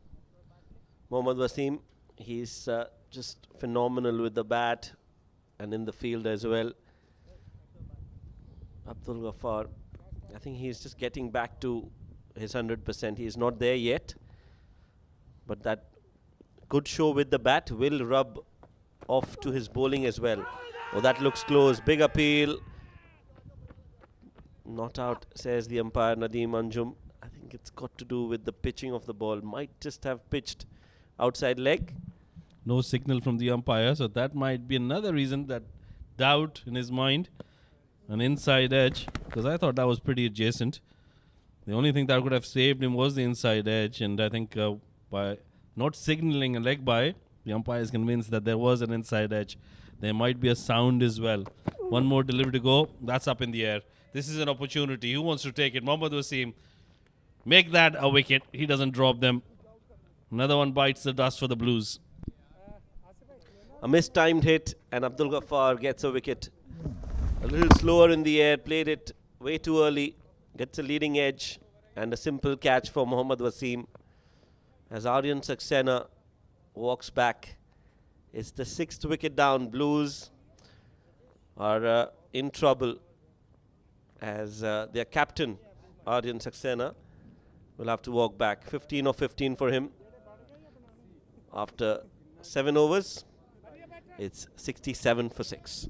Mohammad Wasim. He's just phenomenal with the bat and in the field as well. Abdul Ghaffar, I think he's just getting back to his 100%. He's not there yet, but that good show with the bat will rub off to his bowling as well. Oh, that looks close. Big appeal. Not out, says the umpire Nadeem Anjum. I think it's got to do with the pitching of the ball. Might just have pitched outside leg. No signal from the umpire, so that might be another reason, that doubt in his mind. An inside edge, because I thought that was pretty adjacent. The only thing that could have saved him was the inside edge, and I think by not signaling a leg by, the umpire is convinced that there was an inside edge. There might be a sound as well. One more delivery to go. That's up in the air. This is an opportunity. Who wants to take it? Mohammad Wasim make that a wicket. He doesn't drop them. Another one bites the dust for the Blues. A mistimed hit, and Abdul Ghaffar gets a wicket. A little slower in the air, played it way too early, gets a leading edge, and a simple catch for Mohammad Wasim. As Aryan Saxena walks back, it's the 6th wicket down. Blues are in trouble as their captain, Aryan Saxena, will have to walk back. 15 of 15 for him. After 7 overs, it's 67 for 6.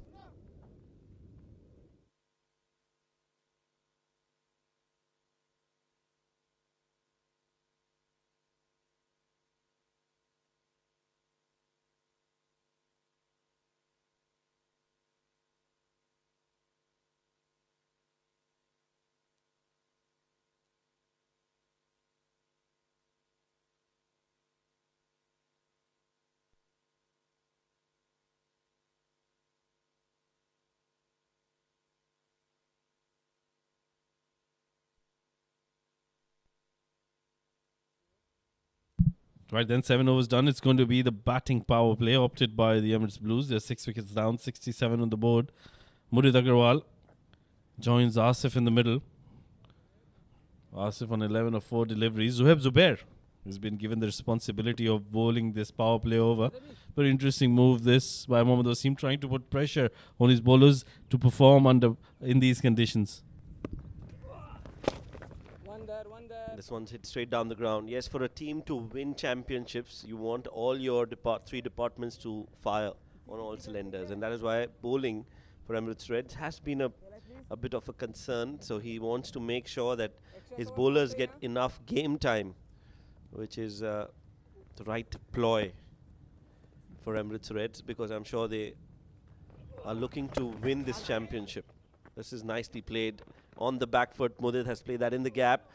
Right then, 7 overs done. It's going to be the batting power play opted by the Emirates Blues. They're 6 wickets down, 67 on the board. Murid Agarwal joins Asif in the middle. Asif on 11 of 4 deliveries. Zuhaib Zubair has been given the responsibility of bowling this power play over. Very interesting move this by Mohammad Wasim, trying to put pressure on his bowlers to perform in these conditions. This one's hit straight down the ground. Yes, for a team to win championships, you want all your 3 departments to fire on all cylinders. And that is why bowling for Emirates Reds has been a bit of a concern. So he wants to make sure that his bowlers get enough game time, which is the right ploy for Emirates Reds, because I'm sure they are looking to win this championship. This is nicely played on the back foot. Mudid has played that in the gap.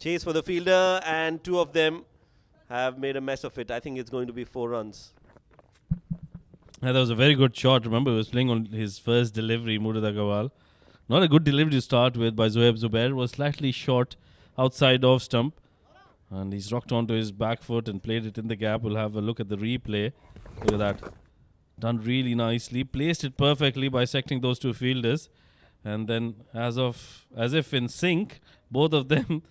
Chase for the fielder, and 2 of them have made a mess of it. I think it's going to be 4 runs. Yeah, that was a very good shot. Remember, he was playing on his first delivery, Murid Agarwal. Not a good delivery to start with by Zuhaib Zubair. Was slightly short outside off stump. And he's rocked onto his back foot and played it in the gap. We'll have a look at the replay. Look at that. Done really nicely. Placed it perfectly, bisecting those 2 fielders. And then, as if in sync, both of them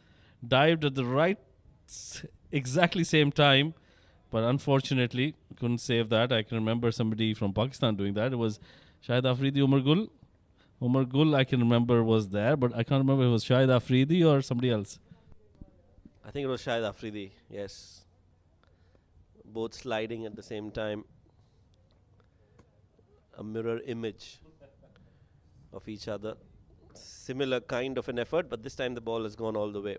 dived at the exactly same time, but unfortunately couldn't save that. I can remember somebody from Pakistan doing that. It was Shahid Afridi, Umar Gul. Umar Gul, I can remember, was there, but I can't remember if it was Shahid Afridi or somebody else. I think it was Shahid Afridi, yes. Both sliding at the same time. A mirror image of each other. Similar kind of an effort, but this time the ball has gone all the way.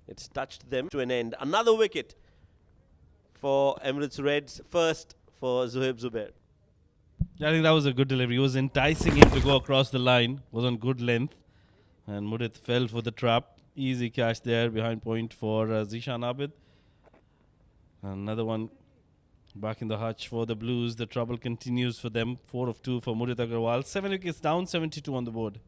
It's touched them to an end. Another wicket for Emirates Reds. First for Zuhaib Zubair. Yeah, I think that was a good delivery. He was enticing him to go across the line. Was on good length. And Murid fell for the trap. Easy catch there behind point for Zishan Abid. Another one back in the hutch for the Blues. The trouble continues for them. 4 of 2 for Murid Agarwal. 7 wickets down, 72 on the board.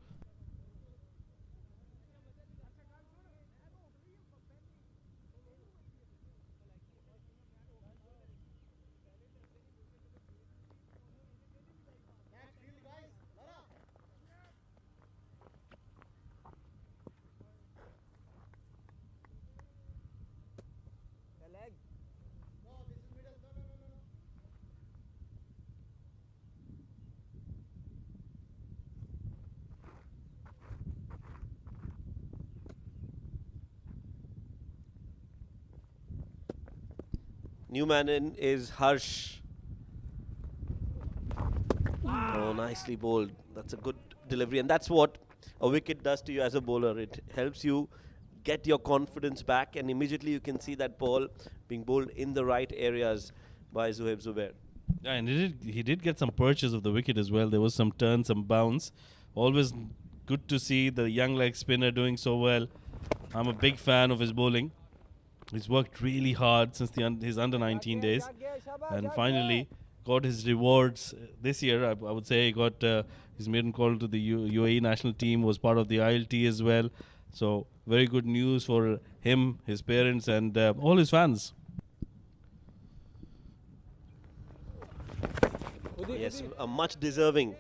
New man in is Harsh. Oh, nicely bowled. That's a good delivery. And that's what a wicket does to you as a bowler. It helps you get your confidence back, and immediately you can see that ball being bowled in the right areas by Zuhaib Zubair. Yeah, and he did get some purchase of the wicket as well. There was some turn, some bounce. Always good to see the young leg spinner doing so well. I'm a big fan of his bowling. He's worked really hard since his under-19 days, and finally got his rewards this year. I would say he got his maiden call to the UAE national team, was part of the ILT as well. So very good news for him, his parents, and all his fans. Yes, much deserving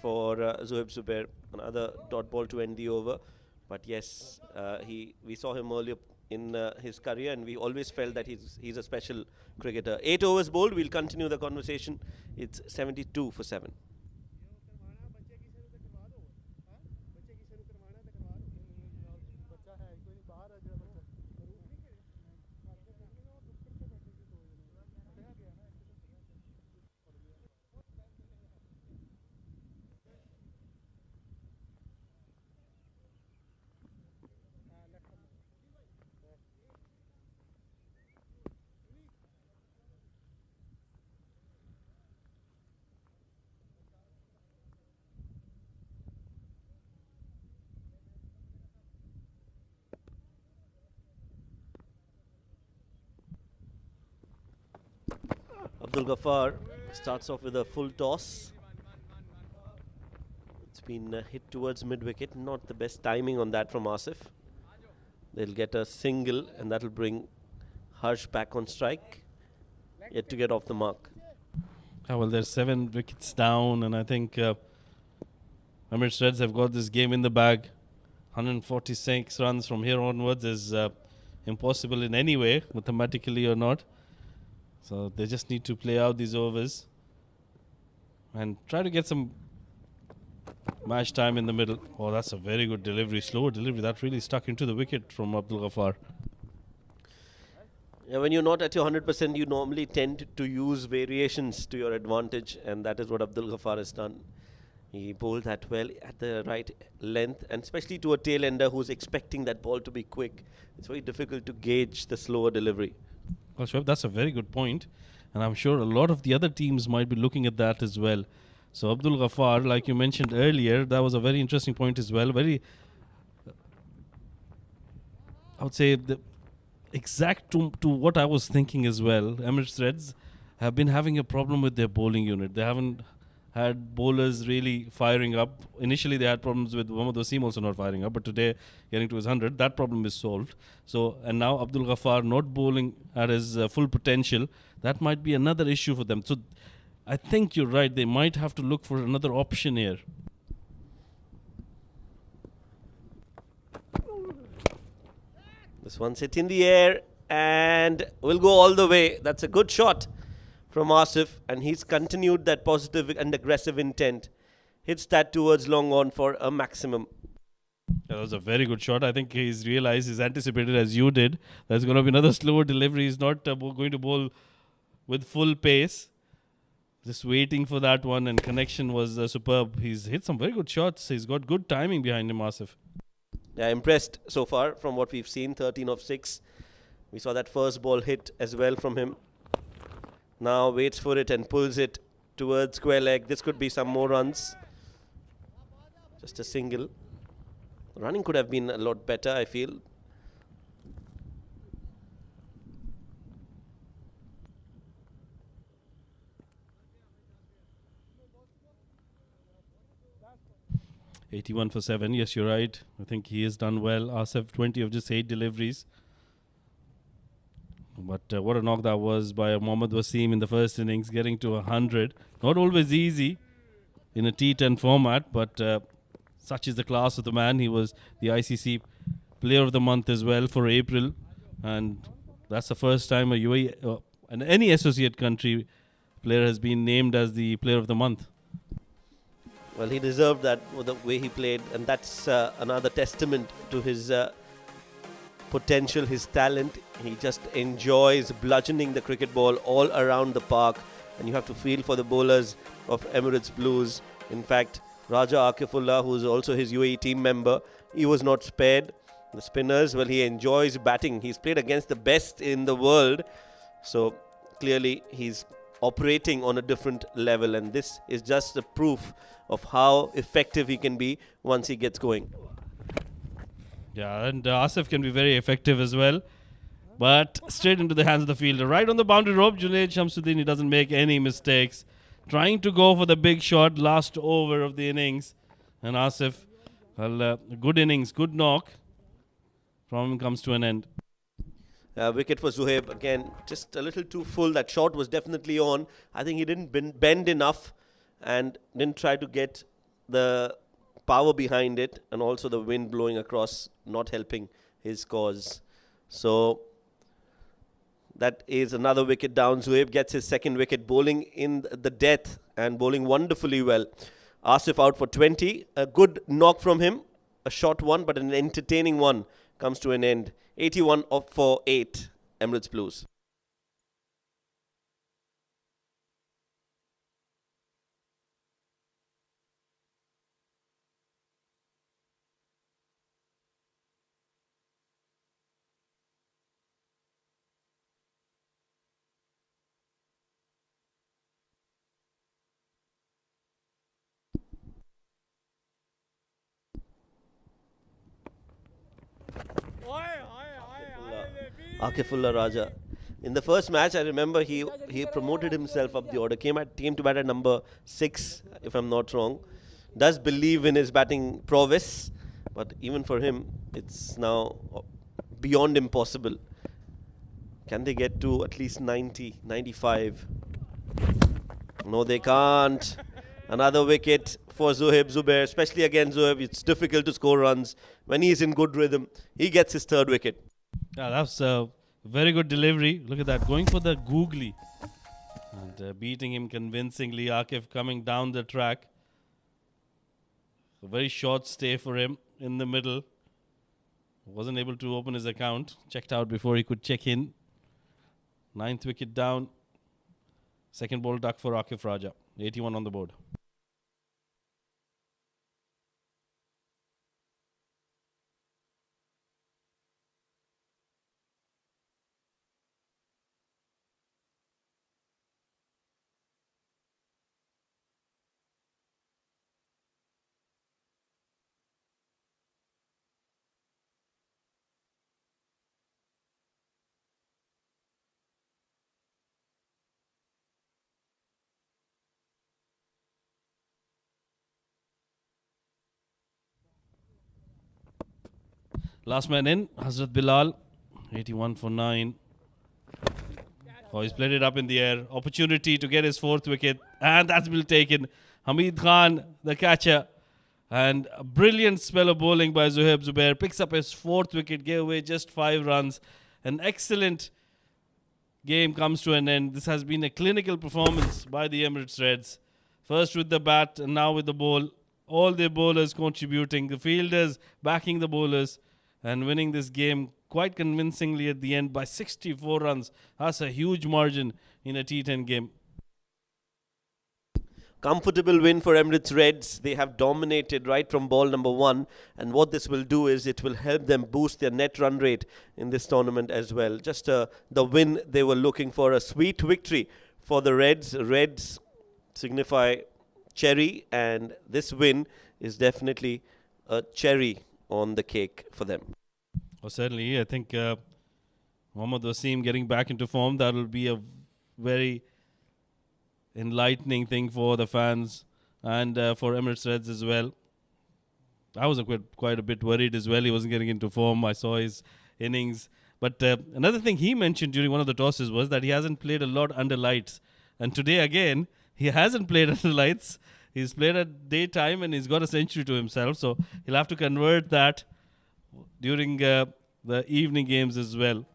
for Zohaib Zubair. Another dot ball to end the over. But yes, we saw him earlier in his career, and we always felt that he's a special cricketer. 8 overs bowled. We'll continue the conversation. It's 72 for 7. Abdul Ghaffar starts off with a full toss. It's been hit towards mid-wicket. Not the best timing on that from Asif. They'll get a single, and that'll bring Harsh back on strike. Yet to get off the mark. Well, there's 7 wickets down, and I think Emirates Reds have got this game in the bag. 146 runs from here onwards is impossible in any way, mathematically or not. So they just need to play out these overs and try to get some match time in the middle. Oh, that's a very good delivery, slow delivery. That really stuck into the wicket from Abdul Ghaffar. Yeah, when you're not at your 100%, you normally tend to use variations to your advantage, and that is what Abdul Ghaffar has done. He bowled that well at the right length, and especially to a tail ender who's expecting that ball to be quick. It's very difficult to gauge the slower delivery. Well, Shoaib, that's a very good point, and I'm sure a lot of the other teams might be looking at that as well. So Abdul Ghaffar, like you mentioned earlier, that was a very interesting point as well. Very, I would say, exact to what I was thinking as well. Emirates Reds have been having a problem with their bowling unit. They haven't had bowlers really firing up. Initially, they had problems with Mohammad Wasim also not firing up, but today, getting to his 100, that problem is solved. So, and now Abdul Ghaffar not bowling at his full potential, that might be another issue for them. So, I think you're right. They might have to look for another option here. This one's hit in the air and will go all the way. That's a good shot from Asif, and he's continued that positive and aggressive intent. Hits that towards long on for a maximum. That was a very good shot. I think he's realized, he's anticipated as you did. There's going to be another slower delivery. He's not going to bowl with full pace. Just waiting for that one, and connection was superb. He's hit some very good shots. He's got good timing behind him, Asif. Yeah, impressed so far from what we've seen. 13 of 6. We saw that first ball hit as well from him. Now waits for it and pulls it towards square leg. This could be some more runs. Just a single. Running could have been a lot better, I feel. $81 for 7. Yes, you're right. I think he has done well. Asif 20 of just 8 deliveries. But what a knock that was by Mohammad Wasim in the first innings, getting to 100. Not always easy in a T10 format, but such is the class of the man. He was the ICC Player of the Month as well for April. And that's the first time a UAE and any associate country player has been named as the Player of the Month. Well, he deserved that with the way he played, and that's another testament to his potential, his talent. He just enjoys bludgeoning the cricket ball all around the park, and you have to feel for the bowlers of Emirates Blues. In fact, Raja Akifullah, who is also his UAE team member, he was not spared. The spinners, well, he enjoys batting. He's played against the best in the world, so clearly he's operating on a different level, and this is just a proof of how effective he can be once he gets going. Yeah, and Asif can be very effective as well. But straight into the hands of the fielder. Right on the boundary rope, Junaid Shamsuddin, he doesn't make any mistakes. Trying to go for the big shot, last over of the innings. And Asif, well, good innings, good knock. from him comes to an end. Wicket for Zuhaib. Again, just a little too full. That shot was definitely on. I think he didn't bend enough and didn't try to get the power behind it, and also the wind blowing across not helping his cause. So that is another wicket down. Zuhaib gets his second wicket, bowling in the death and bowling wonderfully well. Asif out for 20. A good knock from him. A short one, but an entertaining one comes to an end. 81 for 8, Emirates Blues. Akifullah Raja. In the first match, I remember he promoted himself up the order. Came to bat at number 6, if I'm not wrong. Does believe in his batting prowess, but even for him, it's now beyond impossible. Can they get to at least 90, 95? No, they can't. Another wicket for Zuhaib Zubair, especially against Zuhaib. It's difficult to score runs when he's in good rhythm. He gets his third wicket. Yeah, that's a very good delivery. Look at that, going for the googly and beating him convincingly. Akif coming down the track. A very short stay for him in the middle. Wasn't able to open his account. Checked out before he could check in. 9th wicket down. Second ball duck for Akif Raja. 81 on the board. Last man in, Hazrat Bilal, 81 for 9. Oh, he's played it up in the air. Opportunity to get his 4th wicket. And that's been taken. Hamid Khan, the catcher. And a brilliant spell of bowling by Zuhaib Zubair. Picks up his 4th wicket, gave away just 5 runs. An excellent game comes to an end. This has been a clinical performance by the Emirates Reds. First with the bat and now with the ball. All their bowlers contributing. The fielders backing the bowlers. And winning this game quite convincingly at the end by 64 runs. That's a huge margin in a T10 game. Comfortable win for Emirates Reds. They have dominated right from ball number 1. And what this will do is it will help them boost their net run rate in this tournament as well. Just the win they were looking for. A sweet victory for the Reds. Reds signify cherry. And this win is definitely a cherry on the cake for them. Oh, certainly. I think Mohammad Wasim getting back into form, that will be a very enlightening thing for the fans and for Emirates Reds as well. I was quite a bit worried as well. He wasn't getting into form. I saw his innings. But another thing he mentioned during one of the tosses was that he hasn't played a lot under lights. And today again, he hasn't played under lights. He's played at daytime and he's got a century to himself. So he'll have to convert that during the evening games as well.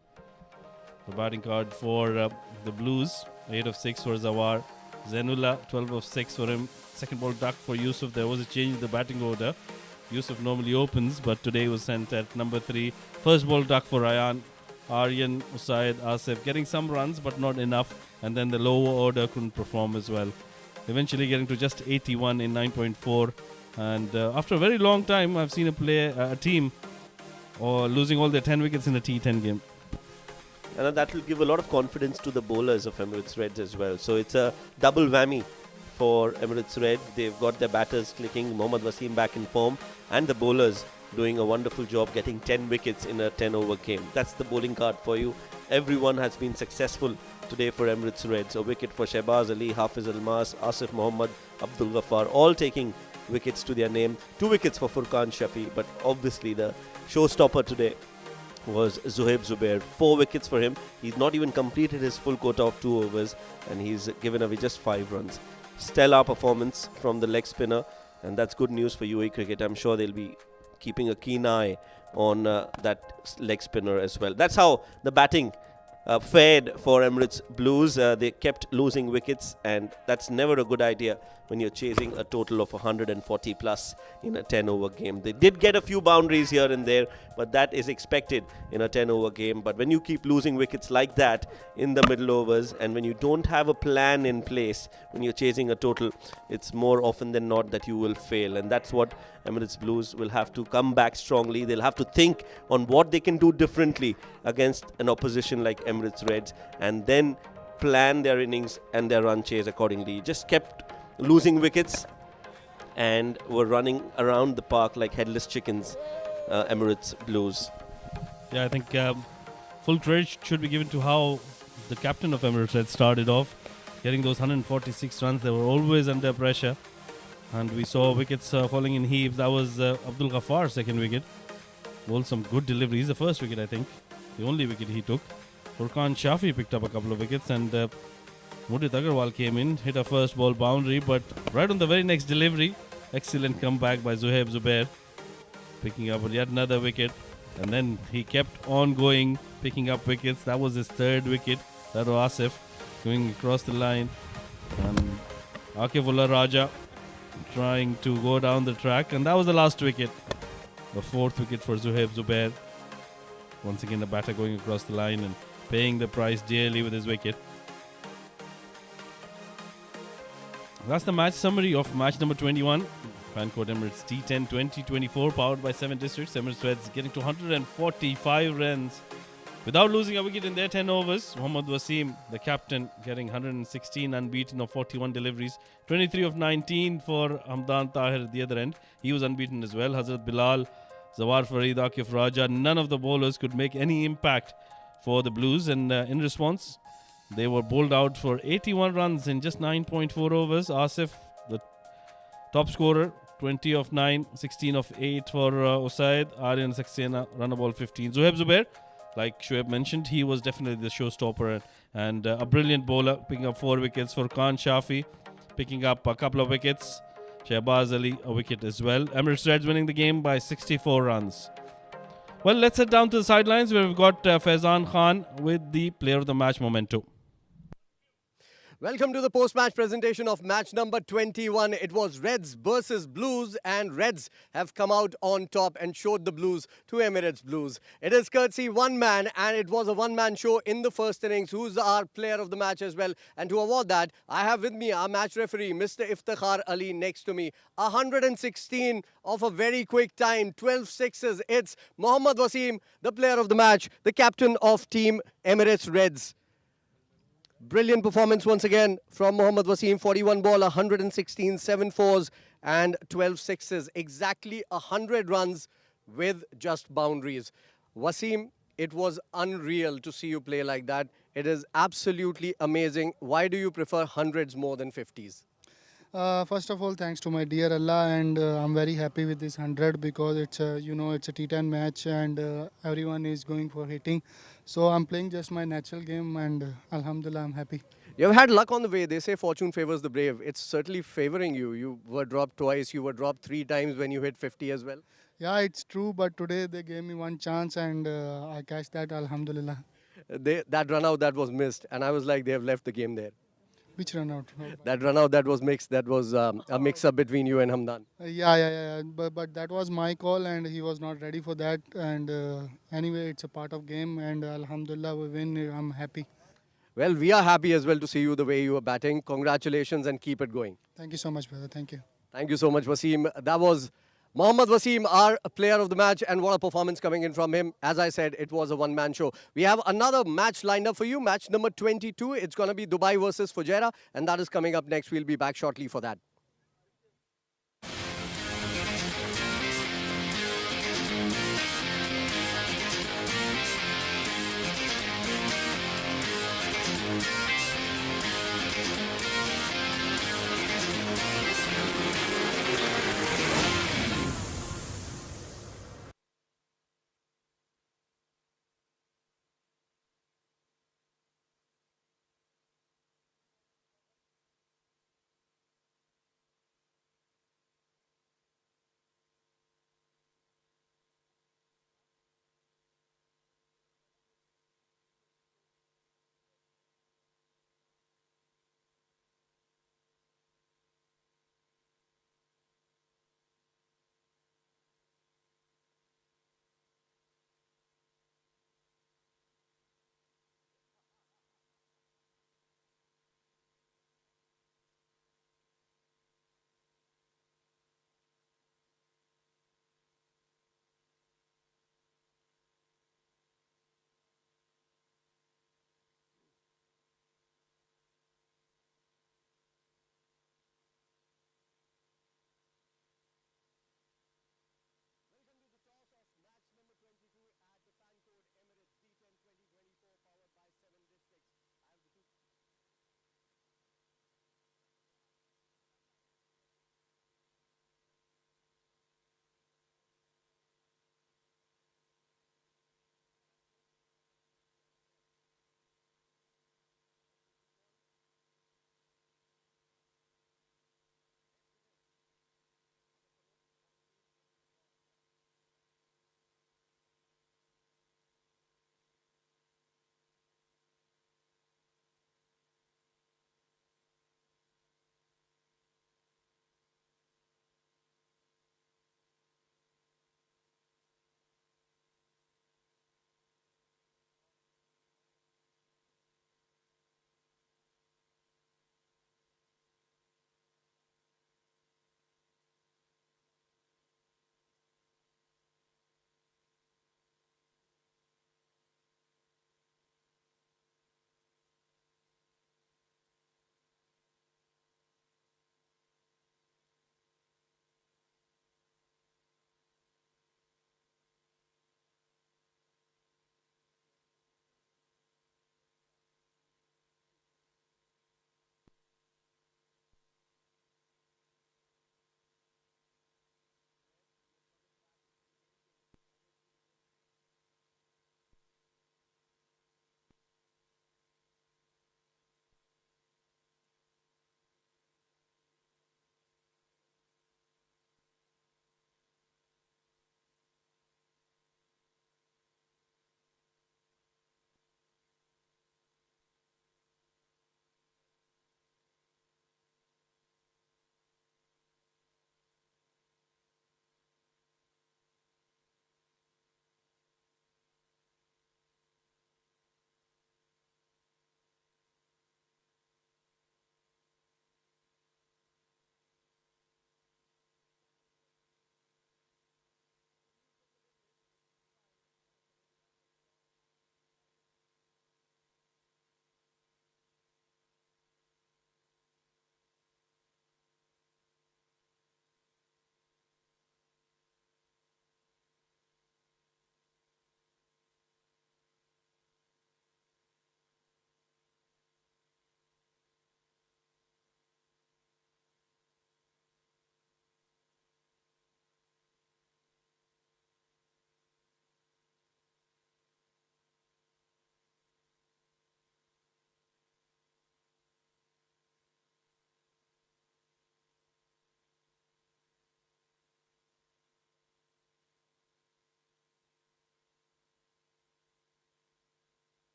The batting card for the Blues. 8 of 6 for Zawar. Zainullah, 12 of 6 for him. Second ball duck for Yusuf. There was a change in the batting order. Yusuf normally opens, but today was sent at number 3. First ball duck for Ryan. Aryan, Usaid, Asif getting some runs, but not enough. And then the lower order couldn't perform as well. Eventually getting to just 81 in 9.4. And after a very long time, I've seen a team losing all their 10 wickets in a T10 game. And that will give a lot of confidence to the bowlers of Emirates Reds as well. So it's a double whammy for Emirates Red. They've got their batters clicking, Mohammad Wasim back in form, and the bowlers doing a wonderful job getting 10 wickets in a 10-over game. That's the bowling card for you. Everyone has been successful today for Emirates Reds. A wicket for Shehbaz Ali, Hafiz Almas, Asif Mohammed, Abdul Ghaffar, all taking wickets to their name. 2 wickets for Furqan Shafi, but obviously the showstopper today was Zohaib Zubair. 4 wickets for him. He's not even completed his full quota of 2 overs and he's given away just 5 runs. Stellar performance from the leg spinner, and that's good news for UAE cricket. I'm sure they'll be keeping a keen eye on that leg spinner as well. That's how the batting fared for Emirates Blues. They kept losing wickets, and that's never a good idea when you're chasing a total of 140 plus in a 10 over game. They did get a few boundaries here and there, but that is expected in a 10 over game. But when you keep losing wickets like that in the middle overs, and when you don't have a plan in place when you're chasing a total, it's more often than not that you will fail. And that's what Emirates Blues will have to come back strongly. They'll have to think on what they can do differently against an opposition like Emirates Reds, and then plan their innings and their run chase accordingly. Just kept losing wickets and were running around the park like headless chickens, Emirates Blues. Yeah, I think full credit should be given to how the captain of Emirates had started off, getting those 146 runs. They were always under pressure, and we saw wickets falling in heaps. That was Abdul Ghafar's second wicket. Bowled some good deliveries. The first wicket, I think, the only wicket he took. Furqan Shafi picked up a couple of wickets, and Mudit Agarwal came in, hit a first ball boundary, but right on the very next delivery, excellent comeback by Zohaib Zubair, picking up yet another wicket, and then he kept on going, picking up wickets. That was his third wicket. That was Asif going across the line, and Akifullah Raja trying to go down the track, and that was the last wicket, the fourth wicket for Zohaib Zubair. Once again, the batter going across the line and paying the price dearly with his wicket. That's the match summary of match number 21. Fancode Emirates D10 2024, powered by 7 districts. Emirates Reds getting to 145 runs without losing a wicket in their 10 overs. Mohammad Wasim, the captain, getting 116 unbeaten of 41 deliveries. 23 of 19 for Hamdan Tahir at the other end. He was unbeaten as well. Hazrat Bilal, Zawar Farid, Akif Raja. None of the bowlers could make any impact for the Blues, and in response, they were bowled out for 81 runs in just 9.4 overs. Asif, the top scorer, 20 of 9, 16 of 8 for Usaid. Aryan Saxena, run a ball 15. Zohaib Zubair, like Shoaib mentioned, he was definitely the showstopper and a brilliant bowler, picking up 4 wickets. For Khan Shafi, picking up a couple of wickets. Shehbaz Ali, a wicket as well. Emirates Reds winning the game by 64 runs. Well, let's head down to the sidelines where we've got Faizan Khan with the player of the match memento. Welcome to the post-match presentation of match number 21. It was Reds versus Blues, and Reds have come out on top and showed the Blues to Emirates Blues. It is courtesy one man, and it was a one-man show in the first innings. Who's our player of the match as well? And to award that, I have with me our match referee, Mr. Iftikhar Ali, next to me. 116 of a very quick time, 12 sixes. It's Mohammad Wasim, the player of the match, the captain of Team Emirates Reds. Brilliant performance once again from Mohammad Wasim. 41 ball, 116, 7 fours and 12 sixes. Exactly 100 runs with just boundaries. Wasim, it was unreal to see you play like that. It is absolutely amazing. Why do you prefer hundreds more than 50s? First of all, thanks to my dear Allah, and I'm very happy with this 100 because it's a it's a T10 match and everyone is going for hitting. So I'm playing just my natural game, and Alhamdulillah, I'm happy. You've had luck on the way. They say fortune favors the brave. It's certainly favoring you. You were dropped twice. You were dropped 3 times when you hit 50 as well. Yeah, it's true, but today they gave me one chance and I catch that, Alhamdulillah. That run out that was missed, and I was like, they have left the game there. Which run out? That run out that was mixed. That was a mix-up between you and Hamdan. Yeah. But that was my call and he was not ready for that. And anyway, it's a part of game and Alhamdulillah, we win. I'm happy. Well, we are happy as well to see you the way you are batting. Congratulations and keep it going. Thank you so much, brother. Thank you. Thank you so much, Wasim. That was Mohammad Wasim, our player of the match, and what a performance coming in from him. As I said, it was a one-man show. We have another match lined up for you, match number 22. It's going to be Dubai versus Fujairah, and that is coming up next. We'll be back shortly for that.